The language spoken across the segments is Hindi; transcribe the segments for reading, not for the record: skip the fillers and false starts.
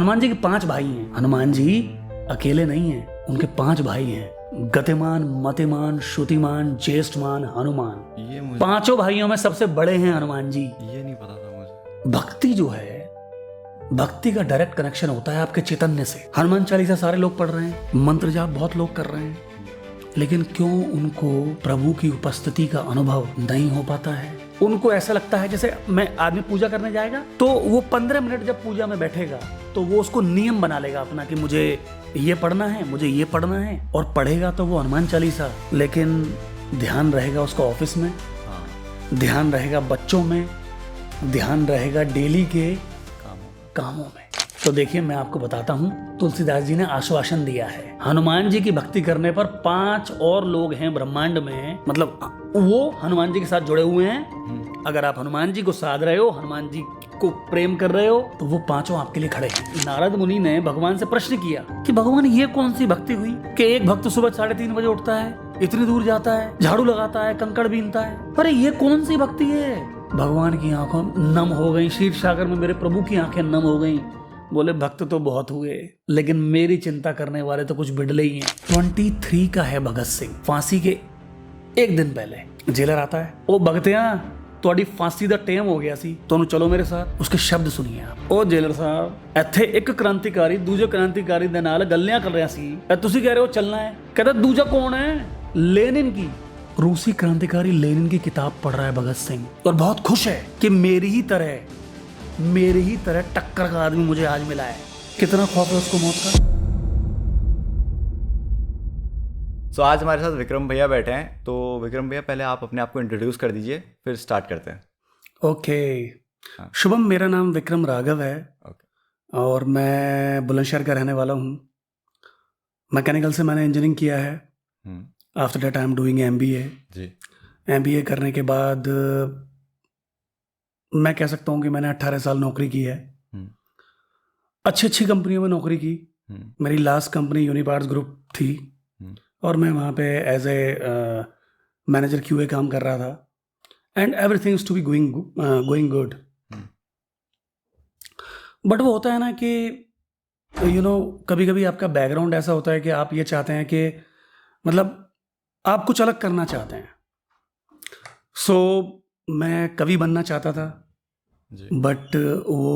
हनुमान जी के 5 भाई हैं। हनुमान जी अकेले नहीं हैं, उनके 5 भाई हैं। गतिमान, मतिमान, श्रुतिमान, ज्येष्ठमान, हनुमान। ये मुझे 5 भाइयों में सबसे बड़े हैं हनुमान जी। ये नहीं पता था मुझे। भक्ति जो है, भक्ति का डायरेक्ट कनेक्शन होता है आपके चैतन्य से। हनुमान चालीसा सारे लोग पढ़ रहे हैं, मंत्र जाप बहुत लोग कर रहे हैं, लेकिन क्यों उनको प्रभु की उपस्थिति का अनुभव नहीं हो पाता है? उनको ऐसा लगता है जैसे मैं आदमी पूजा करने जाएगा तो वो 15 मिनट जब पूजा में बैठेगा तो वो उसको नियम बना लेगा अपना कि मुझे ये पढ़ना है, मुझे ये पढ़ना है, और पढ़ेगा तो वो हनुमान चालीसा, लेकिन ध्यान रहेगा उसका ऑफिस में, हाँ, ध्यान रहेगा बच्चों में, ध्यान रहेगा डेली के कामों में। तो देखिए मैं आपको बताता हूँ, तुलसीदास जी ने आश्वासन दिया है। हनुमान जी की भक्ति करने पर 5 और लोग हैं ब्रह्मांड में, मतलब वो हनुमान जी के साथ जुड़े हुए हैं। अगर आप हनुमान जी को साध रहे हो, हनुमान जी को प्रेम कर रहे हो, तो वो 5 आपके लिए खड़े हैं। नारद मुनि ने भगवान से प्रश्न किया कि भगवान ये कौन सी भक्ति हुई कि एक भक्त सुबह 3:30 बजे उठता है, इतनी दूर जाता है, झाड़ू लगाता है, कंकड़ बीनता है, अरे ये कौन सी भक्ति है? भगवान की आंखों नम हो गई, क्षीर सागर में मेरे प्रभु की आंखें नम हो गई। बोले भक्त तो बहुत हुए, लेकिन मेरी चिंता करने वाले तो कुछ बिडले ही हैं। 23 का है भगत सिंह। फांसी के एक दिन पहले जेलर आता है, ओ भगतिया ਤੁਹਾਡੀ फांसी ਦਾ ਟਾਈਮ ਹੋ ਗਿਆ ਸੀ, ਤੁਹਾਨੂੰ ਚਲੋ ਮੇਰੇ ਸਾਥ। उसके शब्द सुनिए आप। ओ जेलर साहब, ਇੱਥੇ ਇੱਕ क्रांतिकारी दूजे क्रांतिकारी ਦੇ ਨਾਲ ਗੱਲਾਂ ਕਰ ਰਿਹਾ ਸੀ, ਤੁਸੀਂ ਕਹਿ ਰਹੇ ਹੋ ਚੱਲਣਾ है। कहता दूजा कौन है? लेनिन की, रूसी क्रांतिकारी लेनिन की किताब पढ़ रहा है भगत सिंह, और बहुत खुश है कि मेरी ही तरह टक्कर का आदमी मुझे आज मिला है। कितना खौफ है उसको मौत का। सो आज हमारे साथ विक्रम भैया बैठे हैं। तो विक्रम भैया पहले आप अपने आप को इंट्रोड्यूस कर दीजिए, फिर स्टार्ट करते हैं। ओके, हाँ। शुभम, मेरा नाम विक्रम राघव है ओके। और मैं बुलंदशहर का रहने वाला हूँ। मैकेनिकल से मैंने इंजीनियरिंग किया है। After that I am doing MBA। जी। MBA करने के बाद मैं कह सकता हूँ कि मैंने 18 साल नौकरी की है। अच्छी कंपनियों में नौकरी की। मेरी लास्ट कंपनी यूनिपार्ट्स ग्रुप थी और मैं वहाँ पे एज ए मैनेजर QA काम कर रहा था and everything is to be going good. But वो होता है ना कि कभी कभी आपका बैकग्राउंड ऐसा होता है कि आप ये चाहते हैं कि मतलब आप कुछ अलग करना चाहते हैं। सो मैं कवि बनना चाहता था, बट वो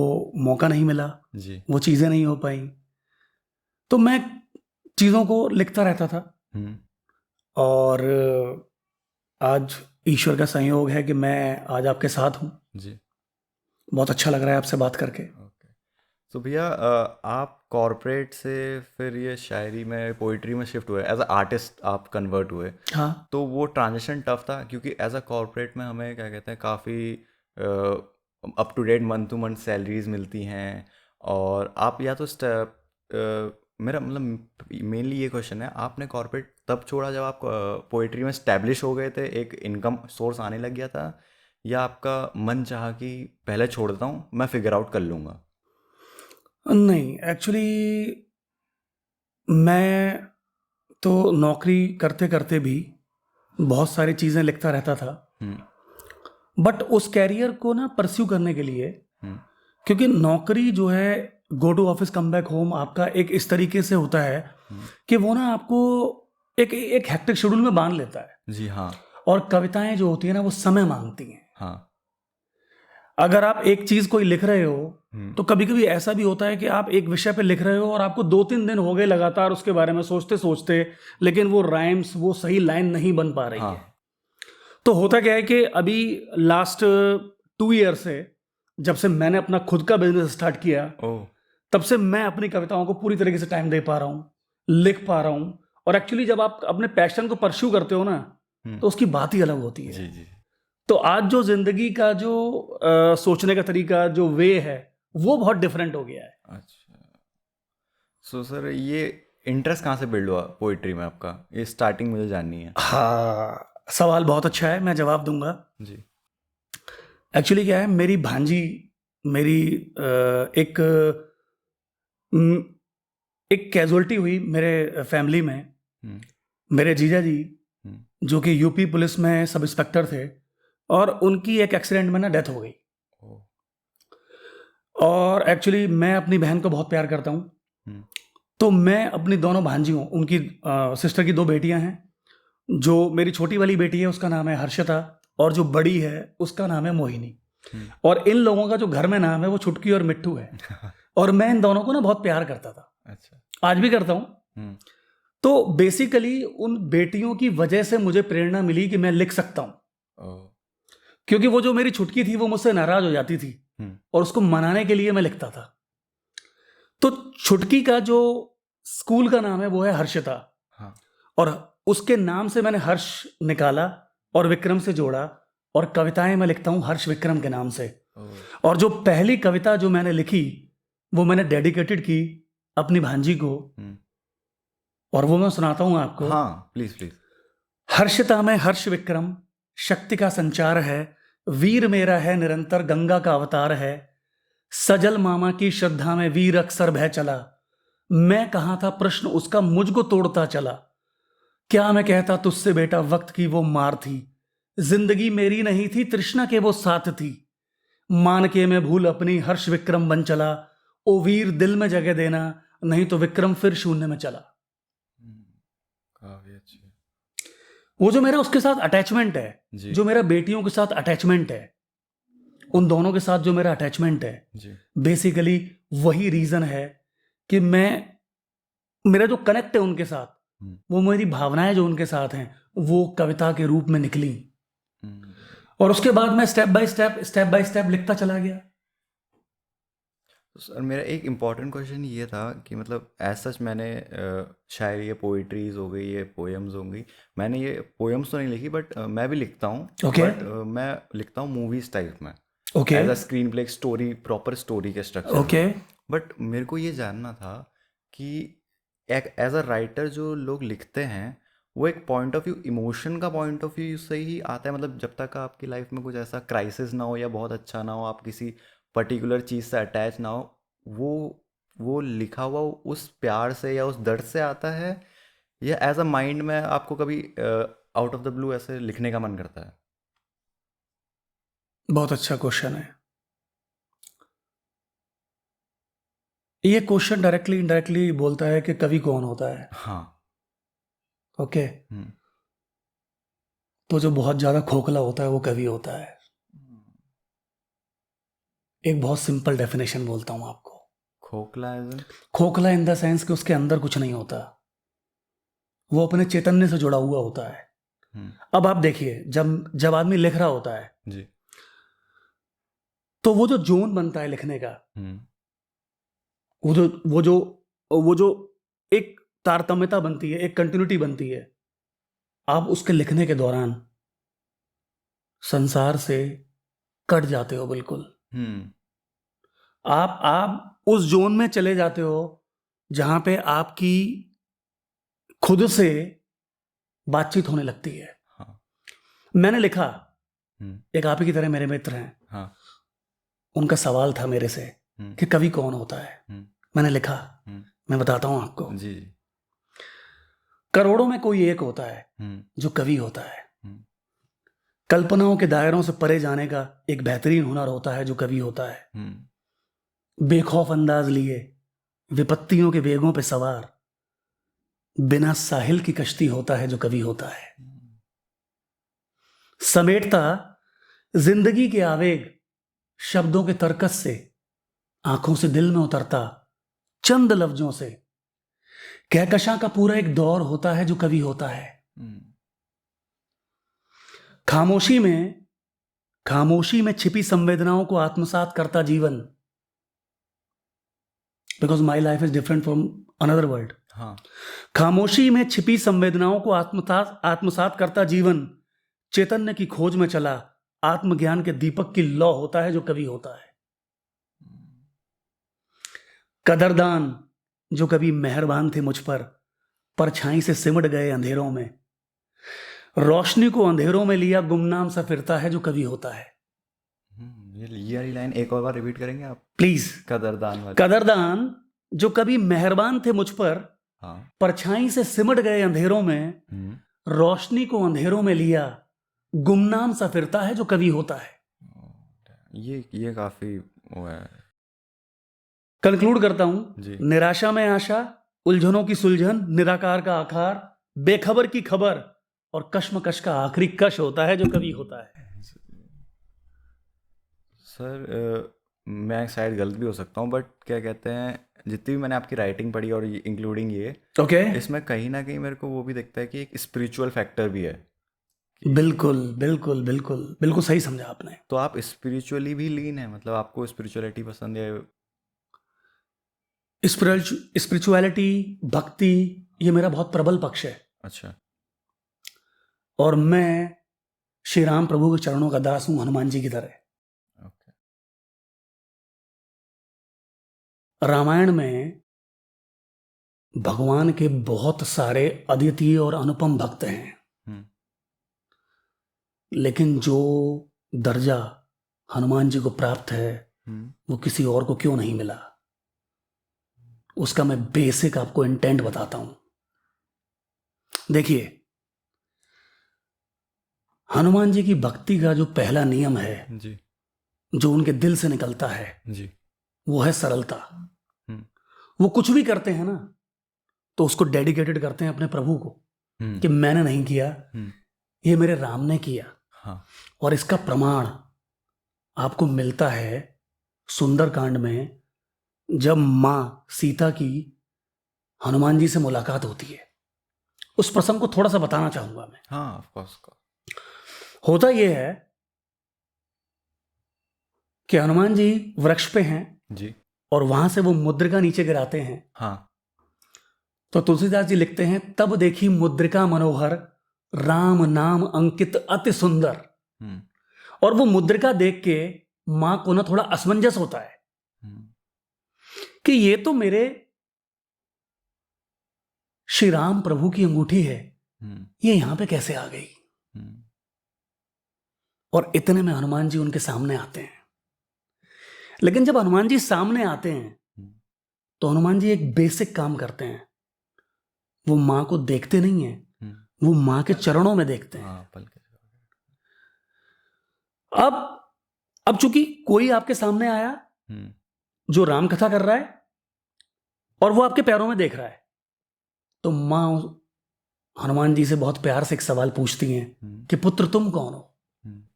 मौका नहीं मिला जी। वो चीज़ें नहीं हो पाई, तो मैं चीज़ों को लिखता रहता था। और आज ईश्वर का संयोग है कि मैं आज आपके साथ हूँ जी। बहुत अच्छा लग रहा है आपसे बात करके। ओके। तो भैया आप कॉर्पोरेट से फिर ये शायरी में, पोइट्री में शिफ्ट हुए, एज अ आर्टिस्ट आप कन्वर्ट हुए। हाँ, तो वो ट्रांजिशन टफ था, क्योंकि एज अ कॉर्पोरेट में हमें क्या कहते हैं, काफ़ी up to date month to month salaries मिलती हैं, और आप या तो मेरा मतलब मेनली ये क्वेश्चन है, आपने कॉर्पोरेट तब छोड़ा जब आप पोइट्री में स्टैब्लिश हो गए थे, एक इनकम सोर्स आने लग गया था, या आपका मन चाहा कि पहले छोड़ देता हूँ, मैं फिगर आउट कर लूँगा? नहीं, एक्चुअली मैं तो नौकरी करते करते भी बहुत सारी चीज़ें लिखता रहता था, बट उस कैरियर को ना परस्यू करने के लिए, क्योंकि नौकरी जो है go to office come back home आपका एक इस तरीके से होता है कि वो ना आपको एक हेक्टिक शेड्यूल में बांध लेता है। जी हाँ। और कविताएं जो होती है ना वो समय मांगती हैं। हाँ। अगर आप एक चीज कोई लिख रहे हो तो कभी कभी ऐसा भी होता है कि आप एक विषय पे लिख रहे हो और आपको 2-3 दिन हो गए लगातार उसके बारे में सोचते सोचते, लेकिन वो राइम्स, वो सही लाइन नहीं बन पा रही है। तो होता क्या है कि अभी लास्ट 2 ईयर से, जब से मैंने अपना खुद का बिजनेस स्टार्ट किया, तब से मैं अपनी कविताओं को पूरी तरीके से टाइम दे पा रहा हूँ, लिख पा रहा हूँ। और एक्चुअली जब आप अपने पैशन को परस्यू करते हो ना, तो उसकी बात ही अलग होती है। जी जी। तो आज जो जिंदगी का जो सोचने का तरीका, जो वे है, वो बहुत डिफरेंट हो गया है। अच्छा। सो सर, ये इंटरेस्ट कहाँ से बिल्ड हुआ पोइट्री में आपका? ये स्टार्टिंग मुझे जाननी है। हाँ, सवाल बहुत अच्छा है, मैं जवाब दूंगा जी। एक्चुअली क्या है, मेरी भांजी, मेरी एक कैजुअलिटी हुई मेरे फैमिली में। मेरे जीजा जी जो कि यूपी पुलिस में सब इंस्पेक्टर थे, और उनकी एक एक्सीडेंट में ना डेथ हो गई। और एक्चुअली मैं अपनी बहन को बहुत प्यार करता हूँ। हम्म, तो मैं अपनी दोनों भांजियों, उनकी सिस्टर की 2 बेटियां हैं। जो मेरी छोटी वाली बेटी है उसका नाम है हर्षिता, और जो बड़ी है उसका नाम है मोहिनी। हम्म, और इन लोगों का जो घर में नाम है वो छुटकी और मिट्टू है। और मैं इन दोनों को ना बहुत प्यार करता था, अच्छा। आज भी करता हूँ। हम्म, तो बेसिकली उन बेटियों की वजह से मुझे प्रेरणा मिली कि मैं लिख सकता हूँ। ओ, क्योंकि वो जो मेरी छुटकी थी वो मुझसे नाराज हो जाती थी, हम्म, और उसको मनाने के लिए मैं लिखता था। तो छुटकी का जो स्कूल का नाम है वो है हर्षिता, हाँ, और उसके नाम से मैंने हर्ष निकाला और विक्रम से जोड़ा, और कविताएं मैं लिखता हूं हर्ष विक्रम के नाम से। ओ, और जो पहली कविता जो मैंने लिखी वो मैंने डेडिकेटेड की अपनी भांजी को, हम्म, और वो मैं सुनाता हूं आपको। हाँ, प्लीज प्लीज। हर्षिता में हर्ष विक्रम, शक्ति का संचार है, वीर मेरा है निरंतर गंगा का अवतार है, सजल मामा की श्रद्धा में वीर अक्सर बह चला, मैं कहाँ था प्रश्न उसका मुझको तोड़ता चला, क्या मैं कहता तुझसे बेटा वक्त की वो मार थी, जिंदगी मेरी नहीं थी तृष्णा के वो साथ थी, मान के मैं भूल अपनी हर्ष विक्रम बन चला, ओ वीर दिल में जगह देना नहीं तो विक्रम फिर शून्य में चला। हम्म, काफी अच्छी। वो जो मेरा उसके साथ अटैचमेंट है, जी, जो मेरा बेटियों के साथ अटैचमेंट है, उन दोनों के साथ जो मेरा अटैचमेंट है, जी, बेसिकली वही रीजन है कि मेरा जो कनेक्ट है उनके साथ, हम्म, वो मेरी भावनाएं जो उनके साथ हैं वो कविता के रूप में निकली। हम्म। और उसके बाद मैं स्टेप बाय स्टेप लिखता चला गया। तो सर मेरा एक इम्पॉर्टेंट क्वेश्चन ये था कि मतलब एज सच मैंने शायरी, ये पोइट्रीज हो गई, ये पोएम्स हो गई, मैंने ये पोएम्स तो नहीं लिखी, बट मैं भी लिखता हूँ। ओके, बट मैं लिखता हूँ मूवीज टाइप में, okay, as a screen play, एक स्टोरी, प्रॉपर स्टोरी के स्ट्रक्चर में। ओके। बट मेरे को ये जानना था कि एक एज अ राइटर जो लोग लिखते हैं, वो एक पॉइंट ऑफ व्यू, इमोशन का पॉइंट ऑफ व्यू से ही आता है, मतलब जब तक आपकी लाइफ में कुछ ऐसा क्राइसिस ना हो या बहुत अच्छा ना हो, आप किसी पर्टिकुलर चीज़ से अटैच ना हो, वो वो लिखा हुआ उस प्यार से या उस दर्द से आता है, या एज अ माइंड में आपको कभी आउट ऑफ द ब्लू ऐसे लिखने का मन करता है? बहुत अच्छा क्वेश्चन है। ये क्वेश्चन डायरेक्टली इनडायरेक्टली बोलता है कि कवि कौन होता है। हाँ। ओके। हम्म, तो जो बहुत ज्यादा खोखला होता है वो कवि होता है। एक बहुत सिंपल डेफिनेशन बोलता हूं आपको। खोखला एज इन? खोखला इन द सेंस कि उसके अंदर कुछ नहीं होता, वो अपने चैतन्य से जुड़ा हुआ होता है। हम्म, अब आप देखिए, जब जब आदमी लिख रहा होता है जी, तो वो जो जोन बनता है लिखने का, हम्म, वो जो वो जो वो जो एक तारतम्यता बनती है, एक कंटिन्यूटी बनती है, आप उसके लिखने के दौरान संसार से कट जाते हो बिल्कुल। हम्म, आप उस जोन में चले जाते हो जहां पे आपकी खुद से बातचीत होने लगती है। हाँ, मैंने लिखा, हम्म, एक आप ही की तरह मेरे मित्र हैं, हाँ, उनका सवाल था मेरे से हम्म, कि कवि कौन होता है। हम्म, मैंने लिखा, हम्म, मैं बताता हूं आपको। जी, जी, करोड़ों में कोई एक होता है हम्म, जो कवि होता है। हम्म, कल्पनाओं के दायरों से परे जाने का एक बेहतरीन हुनर होता है जो कवि होता है। हम्म, बेखौफ अंदाज लिए विपत्तियों के वेगों पे सवार बिना साहिल की कश्ती होता है जो कवि होता है। हम्म, समेटता जिंदगी के आवेग शब्दों के तरकस से, आंखों से दिल में उतरता चंद लफ्जों से, कहकशां का पूरा एक दौर होता है जो कवि होता है। हम्म, खामोशी में खामोशी में छिपी संवेदनाओं को आत्मसात करता जीवन, because my life is different from another world. हाँ, खामोशी में छिपी संवेदनाओं को आत्मसात करता जीवन, चैतन्य की खोज में चला आत्मज्ञान के दीपक की लौ होता है जो कवि होता है। कदरदान जो कभी मेहरबान थे मुझ पर, परछाई से सिमट गए अंधेरों में, रोशनी को अंधेरों में लिया गुमनाम सा फिरता है जो कवि होता है। ये वाली लाइन एक और बार रिपीट करेंगे आप? प्लीज। कदरदान वाली। कदरदान जो कभी मेहरबान थे मुझ पर, हाँ, परछाई से सिमट गए अंधेरों में, हम्म, रोशनी को अंधेरों में लिया गुमनाम सा फिरता है जो कवि होता है। ये काफी वो है। कंक्लूड करता हूं, जी। निराशा में आशा, उलझनों की सुलझन, निराकार का आकार, बेखबर की खबर और कश्मकश का आखिरी कश होता है जो कभी होता है। सर मैं शायद गलत भी हो सकता हूँ, बट क्या कहते हैं, जितनी भी मैंने आपकी राइटिंग पढ़ी और इंक्लूडिंग ये, ओके, इसमें कहीं ना कहीं मेरे को वो भी दिखता है कि एक स्पिरिचुअल फैक्टर भी है। बिल्कुल बिल्कुल बिल्कुल बिल्कुल सही समझा आपने। तो आप स्पिरिचुअली भी लीन है, मतलब आपको स्पिरिचुअलिटी पसंद है? स्पिरिचुअलिटी, भक्ति, ये मेरा बहुत प्रबल पक्ष है। अच्छा। और मैं श्री राम प्रभु के चरणों का दास हूं, हनुमान जी की तरह। ओके। रामायण में भगवान के बहुत सारे अद्वितीय और अनुपम भक्त हैं, हम्म। लेकिन जो दर्जा हनुमान जी को प्राप्त है हम्म। वो किसी और को क्यों नहीं मिला, उसका मैं बेसिक आपको इंटेंट बताता हूं। देखिए, हनुमान जी की भक्ति का जो पहला नियम है, जी। जो उनके दिल से निकलता है, जी। वो है सरलता। हम्म। वो कुछ भी करते हैं ना, तो उसको डेडिकेटेड करते हैं अपने प्रभु को, हम्म। कि मैंने नहीं किया, हम्म। ये मेरे राम ने किया। हाँ। और इसका प्रमाण आपको मिलता है सुंदरकांड में, जब मां सीता की हनुमान जी से मुलाकात होती है। उस प्रसंग को थोड़ा सा बताना चाहूंगा मैं। हाँ, ऑफ कोर्स। होता यह है कि हनुमान जी वृक्ष पे हैं जी। और वहां से वो मुद्रिका नीचे गिराते हैं। हाँ। तो तुलसीदास जी लिखते हैं, तब देखी मुद्रिका मनोहर, राम नाम अंकित अति सुंदर। हम्म। और वो मुद्रिका देख के मां को ना थोड़ा असमंजस होता है हम्म। कि ये तो मेरे श्री राम प्रभु की अंगूठी है, हम्म। ये यहां पे कैसे आ गई। हम्म। और इतने में हनुमान जी उनके सामने आते हैं। लेकिन जब हनुमान जी सामने आते हैं, हम्म। तो हनुमान जी एक बेसिक काम करते हैं। वो मां को देखते नहीं है, हम्म। वो मां के चरणों में देखते हैं। हाँ, पल के। अब अब चूंकि कोई आपके सामने आया हम्म। जो राम कथा कर रहा है और वो आपके पैरों में देख रहा है, तो मां हनुमान जी से बहुत प्यार से एक सवाल पूछती हैं हम्म। कि पुत्र तुम कौन हो। हम्म।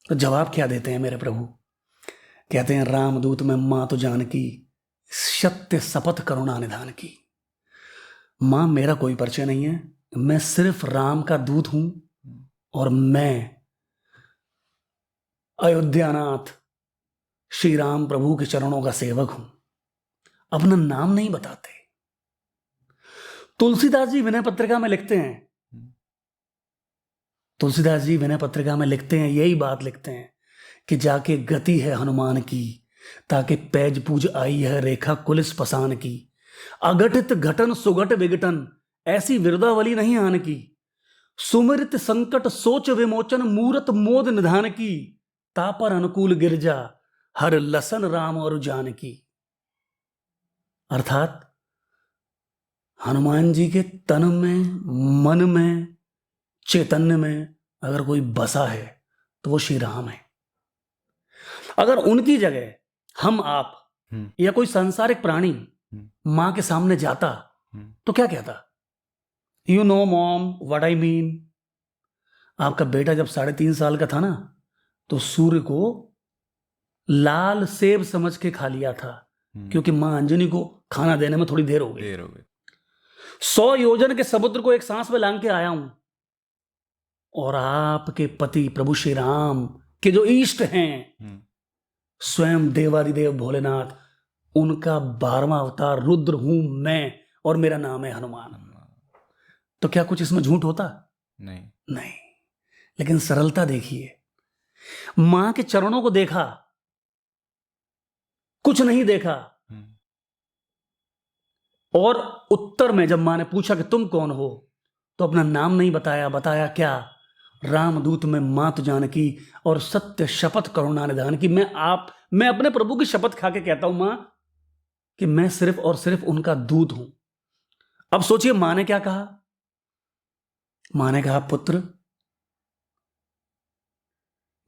तो जवाब क्या देते हैं मेरे प्रभु? कहते हैं, रामदूत में मां तो जानकी, सत्य शपथ करुणा निधान की। मां, मेरा कोई परिचय नहीं है, मैं सिर्फ राम का दूत हूं हम्म। और मैं अयोध्यानाथ श्री राम प्रभु के चरणों का सेवक हूं। अपना नाम नहीं बताते। तुलसीदास जी विनय पत्रिका में लिखते हैं, हम्म। तुलसीदास जी विनय पत्रिका में लिखते हैं, यही बात लिखते हैं कि जाके गति है हनुमान की, ताकि पैज पूज आई है रेखा कुलिस पसान की। अघटित घटन सुघट विघटन, ऐसी विरदावली नहीं आन की। सुमृत संकट सोच विमोचन, मूरत मोद निधान की। तापर अनुकूल गिरजा, हर लसन राम और जानकी। अर्थात हनुमान जी के तन में, मन में, चैतन्य में अगर कोई बसा है तो वो श्री राम है। अगर उनकी जगह हम आप हम्म। या कोई सांसारिक प्राणी हम्म। मां के सामने जाता, हम्म। तो क्या कहता? You know mom what I mean. आपका बेटा जब 3.5 साल का था ना, तो सूर्य को लाल सेब समझ के खा लिया था, क्योंकि मां अंजनी को खाना देने में थोड़ी देर हो गई। देर हो गई। 100 योजन के समुद्र को एक सांस में लांग के आया हूं। और आपके पति प्रभु श्री राम के जो इष्ट हैं, हम्म। स्वयं देवादिदेव भोलेनाथ, उनका 12वां अवतार रुद्र हूं मैं, और मेरा नाम है हनुमान। तो क्या कुछ इसमें झूठ होता? नहीं। नहीं। लेकिन सरलता देखिए, मां के चरणों को देखा, कुछ नहीं देखा। हम्म। और उत्तर में जब मां ने पूछा कि तुम कौन हो, तो अपना नाम नहीं बताया। बताया क्या? रामदूत में मात जानकी और सत्य शपथ करुणा निधान की। मैं अपने प्रभु की शपथ खा के कहता हूं मां, कि मैं सिर्फ और सिर्फ उनका दूत हूं। अब सोचिए मां ने क्या कहा। मां ने कहा, पुत्र,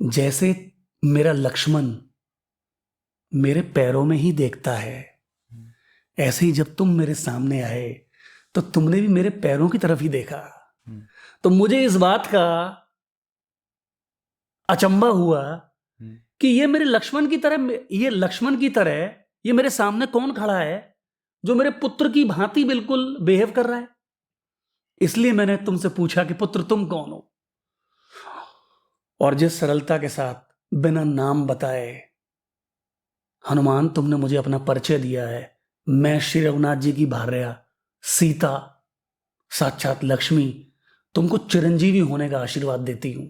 जैसे मेरा लक्ष्मण मेरे पैरों में ही देखता है। ऐसे ही जब तुम मेरे सामने आए तो तुमने भी मेरे पैरों की तरफ ही देखा। तो मुझे इस बात का अचंभा हुआ कि ये मेरे लक्ष्मण की तरह, ये लक्ष्मण की तरह ये मेरे सामने कौन खड़ा है जो मेरे पुत्र की भांति बिल्कुल बिहेव कर रहा है। इसलिए मैंने तुमसे पूछा कि पुत्र तुम कौन हो। और जिस सरलता के साथ बिना नाम बताए हनुमान तुमने मुझे अपना परिचय दिया है, मैं श्री रघुनाथ जी की भार्या सीता, साक्षात लक्ष्मी, तुमको चिरंजीवी होने का आशीर्वाद देती हूं।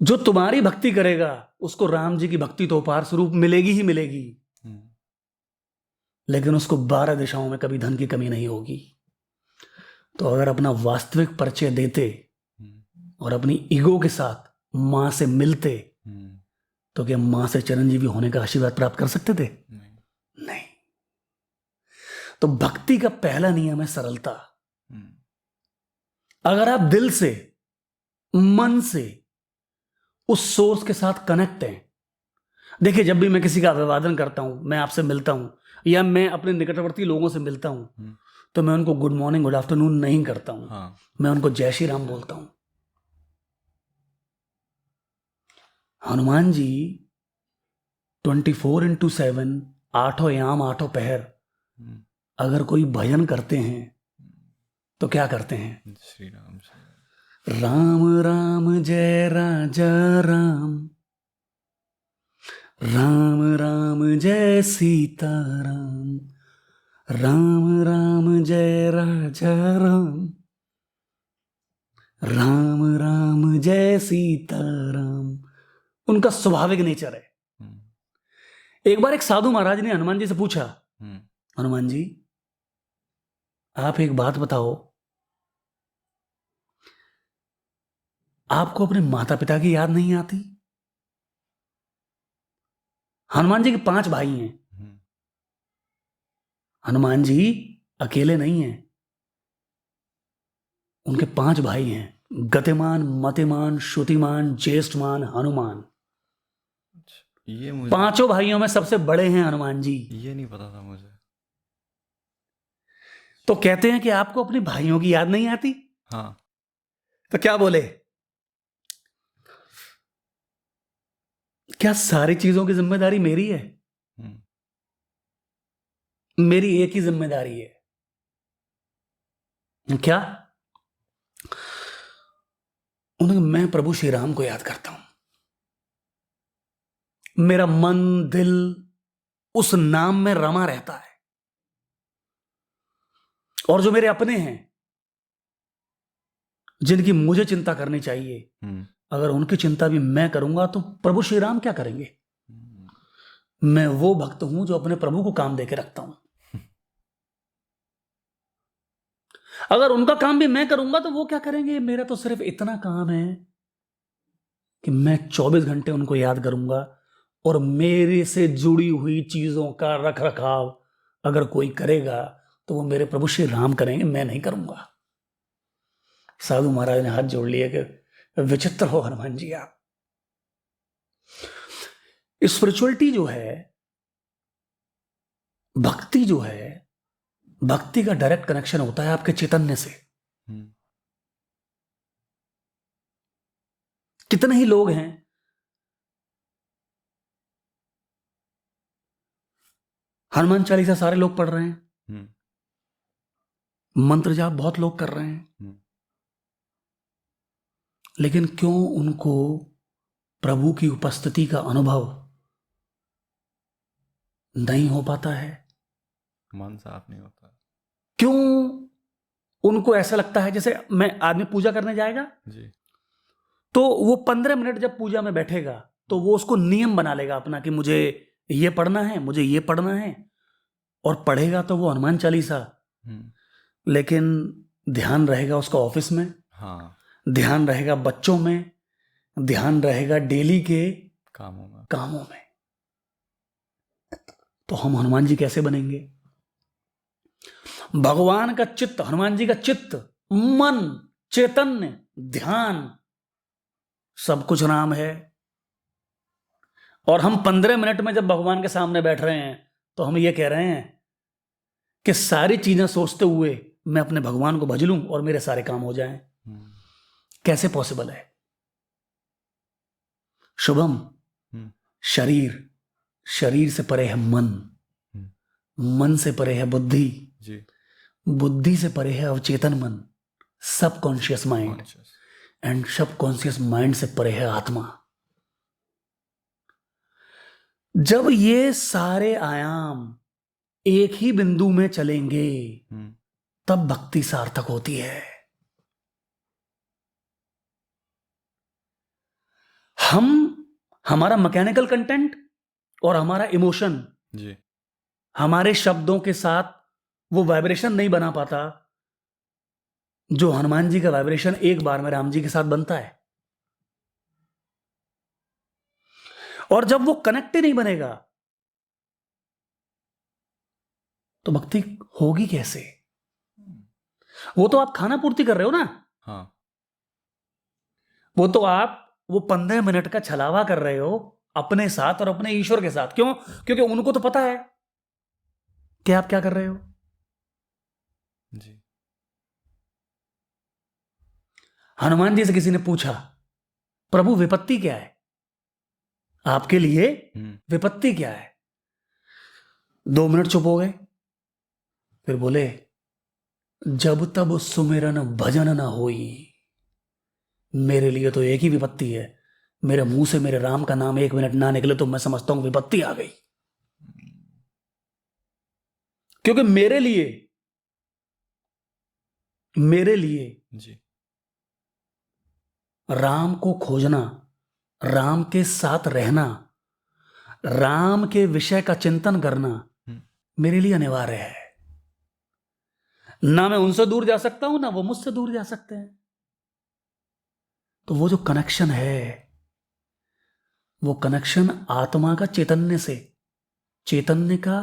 जो तुम्हारी भक्ति करेगा उसको राम जी की भक्ति तो उपहार स्वरूप मिलेगी ही मिलेगी, लेकिन उसको 12 दिशाओं में कभी धन की कमी नहीं होगी। तो अगर अपना वास्तविक परिचय देते और अपनी ईगो के साथ मां से मिलते तो क्या मां से चिरंजीवी होने का आशीर्वाद प्राप्त कर सकते थे? नहीं। तो भक्ति का पहला नियम है सरलता। अगर आप दिल से, मन से उस सोर्स के साथ कनेक्ट हैं। देखिए, जब भी मैं किसी का अभिवादन करता हूं, मैं आपसे मिलता हूं या मैं अपने निकटवर्ती लोगों से मिलता हूं, तो मैं उनको गुड मॉर्निंग, गुड आफ्टरनून नहीं करता हूं। मैं उनको जय श्री राम बोलता हूं। हनुमान जी 24/7 आठों याम आठों पहर अगर कोई भजन करते हैं तो क्या करते हैं? श्री राम राम राम जय राजा राम, राम राम जय सीता राम, राम राम जय राजा राम, राम राम जय सीता राम। उनका स्वाभाविक नेचर है। एक बार एक साधु महाराज ने हनुमान जी से पूछा, हनुमान जी आप एक बात बताओ, आपको अपने माता पिता की याद नहीं आती? हनुमान जी के 5 भाई हैं। हनुमान जी अकेले नहीं हैं, उनके 5 भाई हैं, गतिमान, मतिमान, श्रुतिमान, ज्येष्ठमान, हनुमान। ये मुझे 5 भाइयों में सबसे बड़े हैं हनुमान जी। ये नहीं पता था मुझे। तो कहते हैं कि आपको अपने भाइयों की याद नहीं आती? हाँ। तो क्या बोले? क्या सारी चीजों की जिम्मेदारी मेरी है? मेरी एक ही जिम्मेदारी है, क्या? मैं प्रभु श्री राम को याद करता हूं। मेरा मन, दिल उस नाम में रमा रहता है। और जो मेरे अपने हैं, जिनकी मुझे चिंता करनी चाहिए, अगर उनकी चिंता भी मैं करूंगा तो प्रभु श्री राम क्या करेंगे? मैं वो भक्त हूं जो अपने प्रभु को काम देके रखता हूं। अगर उनका काम भी मैं करूंगा तो वो क्या करेंगे? मेरा तो सिर्फ इतना काम है कि मैं 24 घंटे उनको याद करूंगा, और मेरे से जुड़ी हुई चीजों का रख रखाव अगर कोई करेगा तो वो मेरे प्रभु श्री राम करेंगे, मैं नहीं करूंगा। साधु महाराज ने हाथ जोड़ लिया कि विचित्र हो हनुमान जी आप। स्पिरिचुअलिटी जो है, भक्ति जो है, भक्ति का डायरेक्ट कनेक्शन होता है आपके चैतन्य से। कितने ही लोग हैं हनुमान चालीसा सारे लोग पढ़ रहे हैं, मंत्र जाप बहुत लोग कर रहे हैं, लेकिन क्यों उनको प्रभु की उपस्थिति का अनुभव नहीं हो पाता है? मन साफ नहीं होता। क्यों उनको ऐसा लगता है, जैसे मैं आदमी पूजा करने जाएगा जी, तो वो 15 मिनट जब पूजा में बैठेगा तो वो उसको नियम बना लेगा अपना कि मुझे ये पढ़ना है, मुझे ये पढ़ना है, और पढ़ेगा तो वो हनुमान चालीसा, लेकिन ध्यान रहेगा उसका ऑफिस में, हाँ, ध्यान रहेगा बच्चों में, ध्यान रहेगा डेली के कामों में। तो हम हनुमान जी कैसे बनेंगे? भगवान का चित्त, हनुमान जी का चित्त, मन, चैतन्य, ध्यान, सब कुछ राम है। और हम 15 मिनट में जब भगवान के सामने बैठ रहे हैं तो हम ये कह रहे हैं कि सारी चीजें सोचते हुए मैं अपने भगवान को भज लूं और मेरे सारे काम हो जाएं। कैसे पॉसिबल है? शुभम, शरीर, शरीर से परे है मन, मन से परे है बुद्धि, जी, बुद्धि से परे है अवचेतन मन, subconscious mind, and subconscious mind से परे है आत्मा। जब ये सारे आयाम एक ही बिंदु में चलेंगे तब भक्ति सार्थक होती है। हमारा मैकेनिकल कंटेंट और हमारा इमोशन जी, हमारे शब्दों के साथ वो वाइब्रेशन नहीं बना पाता जो हनुमान जी का वाइब्रेशन एक बार में राम जी के साथ बनता है। और जब वो कनेक्ट ही नहीं बनेगा तो भक्ति होगी कैसे? वो तो आप खाना पूर्ति कर रहे हो ना। हाँ, वो तो आप वो 15 मिनट का छलावा कर रहे हो अपने साथ और अपने ईश्वर के साथ। क्यों? क्योंकि उनको तो पता है कि आप क्या कर रहे हो। जी, हनुमान जी से किसी ने पूछा, प्रभु विपत्ति क्या है? आपके लिए विपत्ति क्या है? 2 मिनट चुप हो गए, फिर बोले, जब तब सुमिरन भजन न होई। मेरे लिए तो एक ही विपत्ति है, मेरे मुंह से मेरे राम का नाम 1 मिनट ना निकले तो मैं समझता हूं विपत्ति आ गई। क्योंकि मेरे लिए जी, राम को खोजना, राम के साथ रहना, राम के विषय का चिंतन करना मेरे लिए अनिवार्य है। ना मैं उनसे दूर जा सकता हूं ना वो मुझसे दूर जा सकते हैं। तो वो जो कनेक्शन है, वो कनेक्शन आत्मा का चैतन्य से, चैतन्य का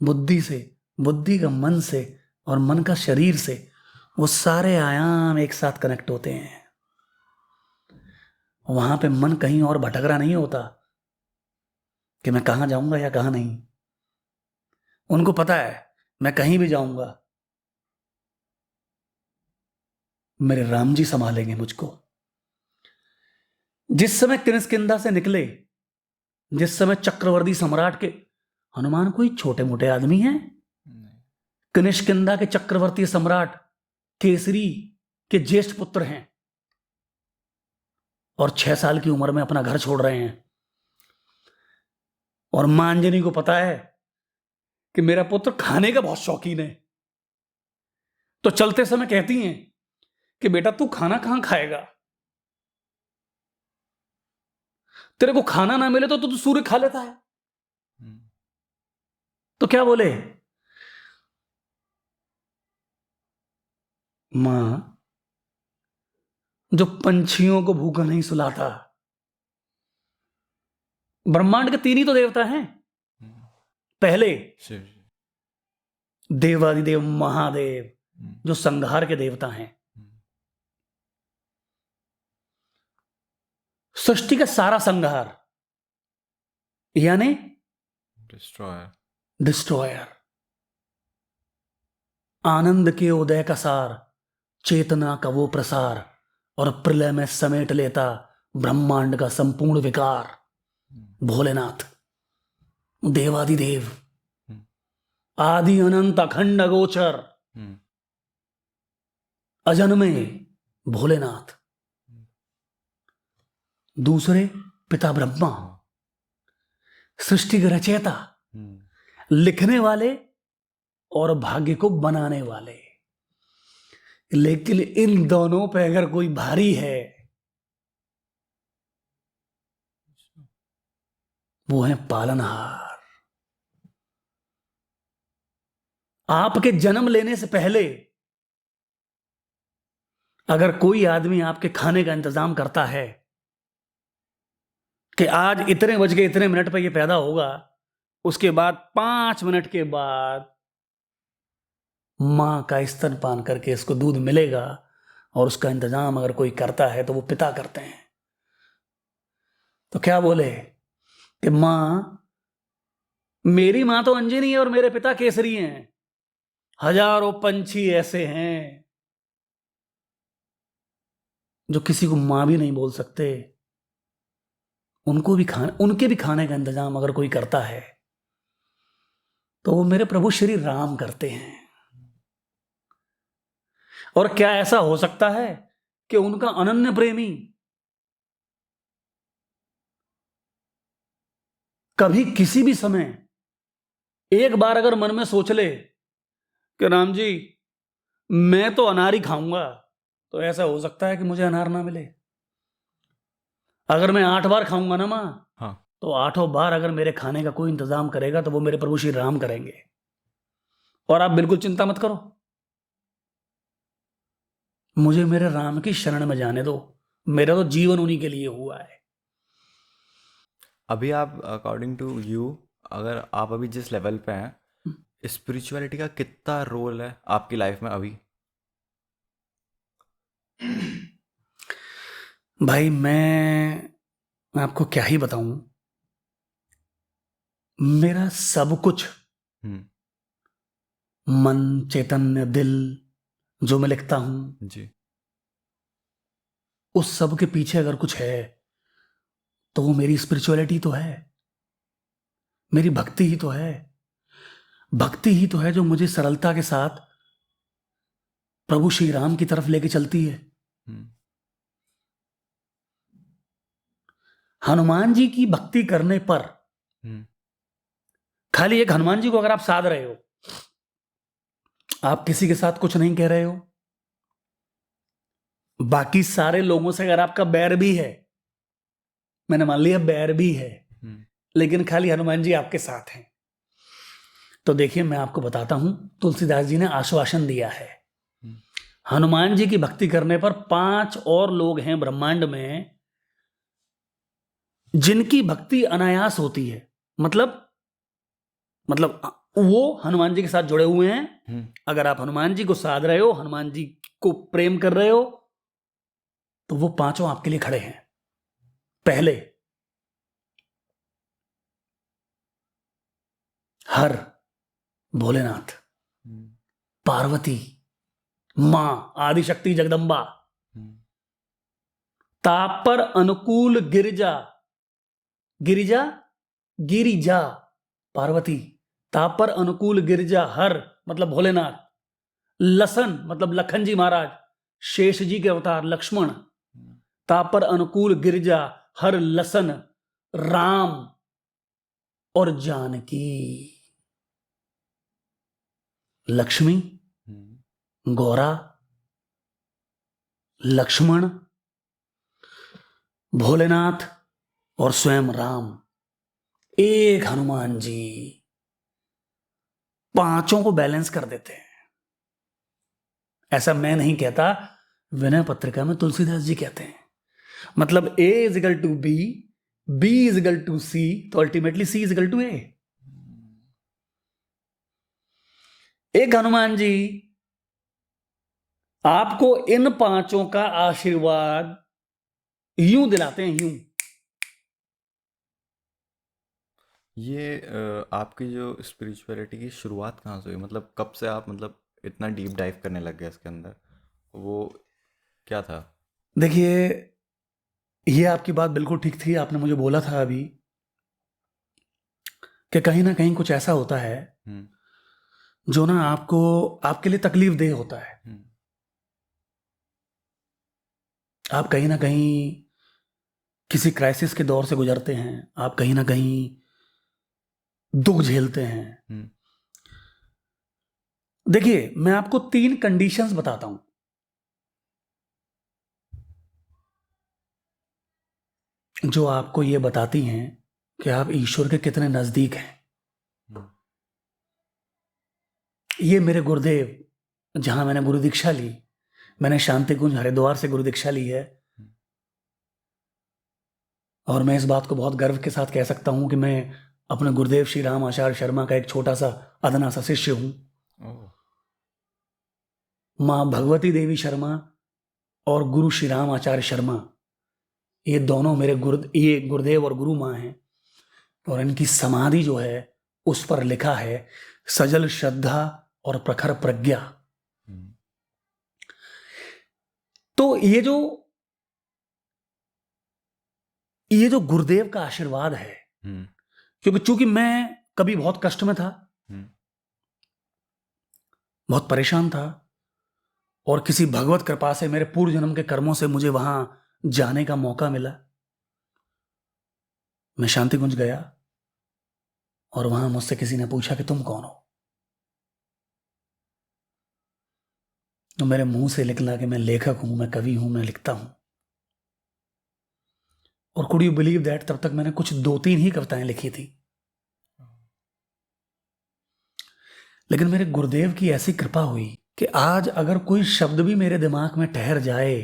बुद्धि से, बुद्धि का मन से, और मन का शरीर से, वो सारे आयाम एक साथ कनेक्ट होते हैं। वहां पे मन कहीं और भटक रहा नहीं होता कि मैं कहां जाऊंगा या कहां नहीं। उनको पता है मैं कहीं भी जाऊंगा मेरे राम जी संभालेंगे मुझको। जिस समय किष्किंधा से निकले, जिस समय चक्रवर्ती सम्राट के, हनुमान कोई छोटे मोटे आदमी हैं? किष्किंधा के चक्रवर्ती सम्राट केसरी के ज्येष्ठ पुत्र हैं और 6 साल की उम्र में अपना घर छोड़ रहे हैं। और मां अंजनी को पता है कि मेरा पुत्र खाने का बहुत शौकीन है, तो चलते समय कहती हैं कि बेटा तू खाना कहां खाएगा, तेरे को खाना ना मिले तो तू सूर्य खा लेता है। तो क्या बोले, मां जो पंछियों को भूखा नहीं सुलाता, ब्रह्मांड के 3 ही तो देवता हैं। पहले शिव जी, देवादिदेव महादेव जो संहार के देवता हैं, सृष्टि का सारा संहार यानी डिस्ट्रॉयर, आनंद के उदय का सार, चेतना का वो प्रसार, और प्रलय में समेट लेता ब्रह्मांड का संपूर्ण विकार, भोलेनाथ, देवादिदेव, आदि अनंत अखंड गोचर, अजन्मे भोलेनाथ। दूसरे पिता ब्रह्मा, सृष्टि के रचयिता, लिखने वाले और भाग्य को बनाने वाले। लेकिन इन दोनों पे अगर कोई भारी है वो है पालनहार। आपके जन्म लेने से पहले अगर कोई आदमी आपके खाने का इंतजाम करता है कि आज इतने बज के इतने मिनट पर यह पैदा होगा, उसके बाद 5 मिनट के बाद मां का स्तनपान करके इसको दूध मिलेगा, और उसका इंतजाम अगर कोई करता है तो वो पिता करते हैं। तो क्या बोले कि मां, मेरी मां तो अंजनी है और मेरे पिता केसरी हैं, हजारों पंछी ऐसे हैं जो किसी को मां भी नहीं बोल सकते, उनके भी खाने का इंतजाम अगर कोई करता है तो वो मेरे प्रभु श्री राम करते हैं। और क्या ऐसा हो सकता है कि उनका अनन्य प्रेमी कभी किसी भी समय एक बार अगर मन में सोच ले कि राम जी मैं तो अनार ही खाऊंगा, तो ऐसा हो सकता है कि मुझे अनार ना मिले? अगर मैं 8 बार खाऊंगा ना मां, हाँ। तो 8 बार अगर मेरे खाने का कोई इंतजाम करेगा तो वो मेरे प्रभु श्री राम करेंगे। और आप बिल्कुल चिंता मत करो, मुझे मेरे राम की शरण में जाने दो, मेरा तो जीवन उन्हीं के लिए हुआ है। अभी आप अकॉर्डिंग टू यू, अगर आप अभी जिस लेवल पे हैं, स्पिरिचुअलिटी का कितना रोल है आपकी लाइफ में अभी? भाई मैं आपको क्या ही बताऊं, मेरा सब कुछ, हम्म। मन, चैतन्य, दिल, जो मैं लिखता हूं, जी। उस सब के पीछे अगर कुछ है तो वो मेरी स्पिरिचुअलिटी तो है, मेरी भक्ति ही तो है। भक्ति ही तो है जो मुझे सरलता के साथ प्रभु श्री राम की तरफ लेके चलती है। हम्म। हनुमान जी की भक्ति करने पर, हम्म। खाली एक हनुमान जी को अगर आप साध रहे हो, आप किसी के साथ कुछ नहीं कह रहे हो, बाकी सारे लोगों से अगर आपका बैर भी है, मैंने मान लिया बैर भी है, हम्म। लेकिन खाली हनुमान जी आपके साथ हैं, तो देखिए मैं आपको बताता हूं, तुलसीदास जी ने आश्वासन दिया है। हम्म। हनुमान जी की भक्ति करने पर 5 और लोग हैं ब्रह्मांड में जिनकी भक्ति अनायास होती है। मतलब वो हनुमान जी के साथ जुड़े हुए हैं। हम्म। अगर आप हनुमान जी को साध रहे हो, हनुमान जी को प्रेम कर रहे हो, तो वो 5 आपके लिए खड़े हैं। पहले, हर, भोलेनाथ, हम्म। पार्वती मां, आदिशक्ति जगदम्बा, हम्म। तापर अनुकूल गिरिजा, गिरिजा, गिरिजा, पार्वती, तापर अनुकूल गिरिजा, हर मतलब भोलेनाथ, लसन मतलब लखन जी महाराज, शेष जी के अवतार लक्ष्मण, तापर अनुकूल गिरिजा, हर, लसन, राम और जानकी। लक्ष्मी, हम्म। गौरा, लक्ष्मण, भोलेनाथ और स्वयं राम, एक हनुमान जी 5 को बैलेंस कर देते हैं। ऐसा मैं नहीं कहता, विनय पत्रिका में तुलसीदास जी कहते हैं। मतलब A is equal to B, B is equal to C, तो ultimately C is equal to A। एक हनुमान जी आपको इन 5 का आशीर्वाद यूं दिलाते हैं, यूं। ये आपकी जो स्पिरिचुअलिटी की शुरुआत कहाँ से हुई? मतलब कब से आप मतलब इतना डीप डाइव करने लग गए इसके अंदर? वो क्या था? देखिए, ये आपकी बात बिल्कुल ठीक थी। आपने मुझे बोला था अभी कि कहीं ना कहीं कुछ ऐसा होता है हम्म। जो ना आपको, आपके लिए तकलीफ देह होता है। हम्म। आप कहीं ना कहीं किसी क्राइसिस के दौर से गुजरते हैं, आप कहीं ना कहीं दुख झेलते हैं। हम्म। देखिए, मैं आपको 3 कंडीशंस बताता हूं जो आपको ये बताती हैं कि आप ईश्वर के कितने नजदीक हैं। हम्म। ये मेरे गुरुदेव, जहां मैंने गुरु दीक्षा ली, मैंने शांति कुंज हरिद्वार से गुरु दीक्षा ली है, और मैं इस बात को बहुत गर्व के साथ कह सकता हूं कि मैं अपने गुरुदेव श्री राम आचार्य शर्मा का एक छोटा सा अदना सा शिष्य हूं। ओह। मां भगवती देवी शर्मा और गुरु श्री राम आचार्य शर्मा, ये दोनों ये गुरुदेव और गुरु माँ हैं, और इनकी समाधि जो है उस पर लिखा है सजल श्रद्धा और प्रखर प्रज्ञा। हम्म, तो ये जो गुरुदेव का आशीर्वाद है, हम्म, क्योंकि चूंकि मैं कभी बहुत कष्ट में था, हम्म, बहुत परेशान था, और किसी भगवत कृपा से मेरे पूर्व जन्म के कर्मों से मुझे वहां जाने का मौका मिला। मैं शांति कुंज गया और वहां मुझसे किसी ने पूछा कि तुम कौन हो, तो मेरे मुंह से निकला कि मैं लेखक हूं, मैं कवि हूं, मैं लिखता हूं। और कुड यू बिलीव दैट, तब तक मैंने कुछ 2-3 ही कविताएं लिखी थी, लेकिन मेरे गुरुदेव की ऐसी कृपा हुई कि आज अगर कोई शब्द भी मेरे दिमाग में ठहर जाए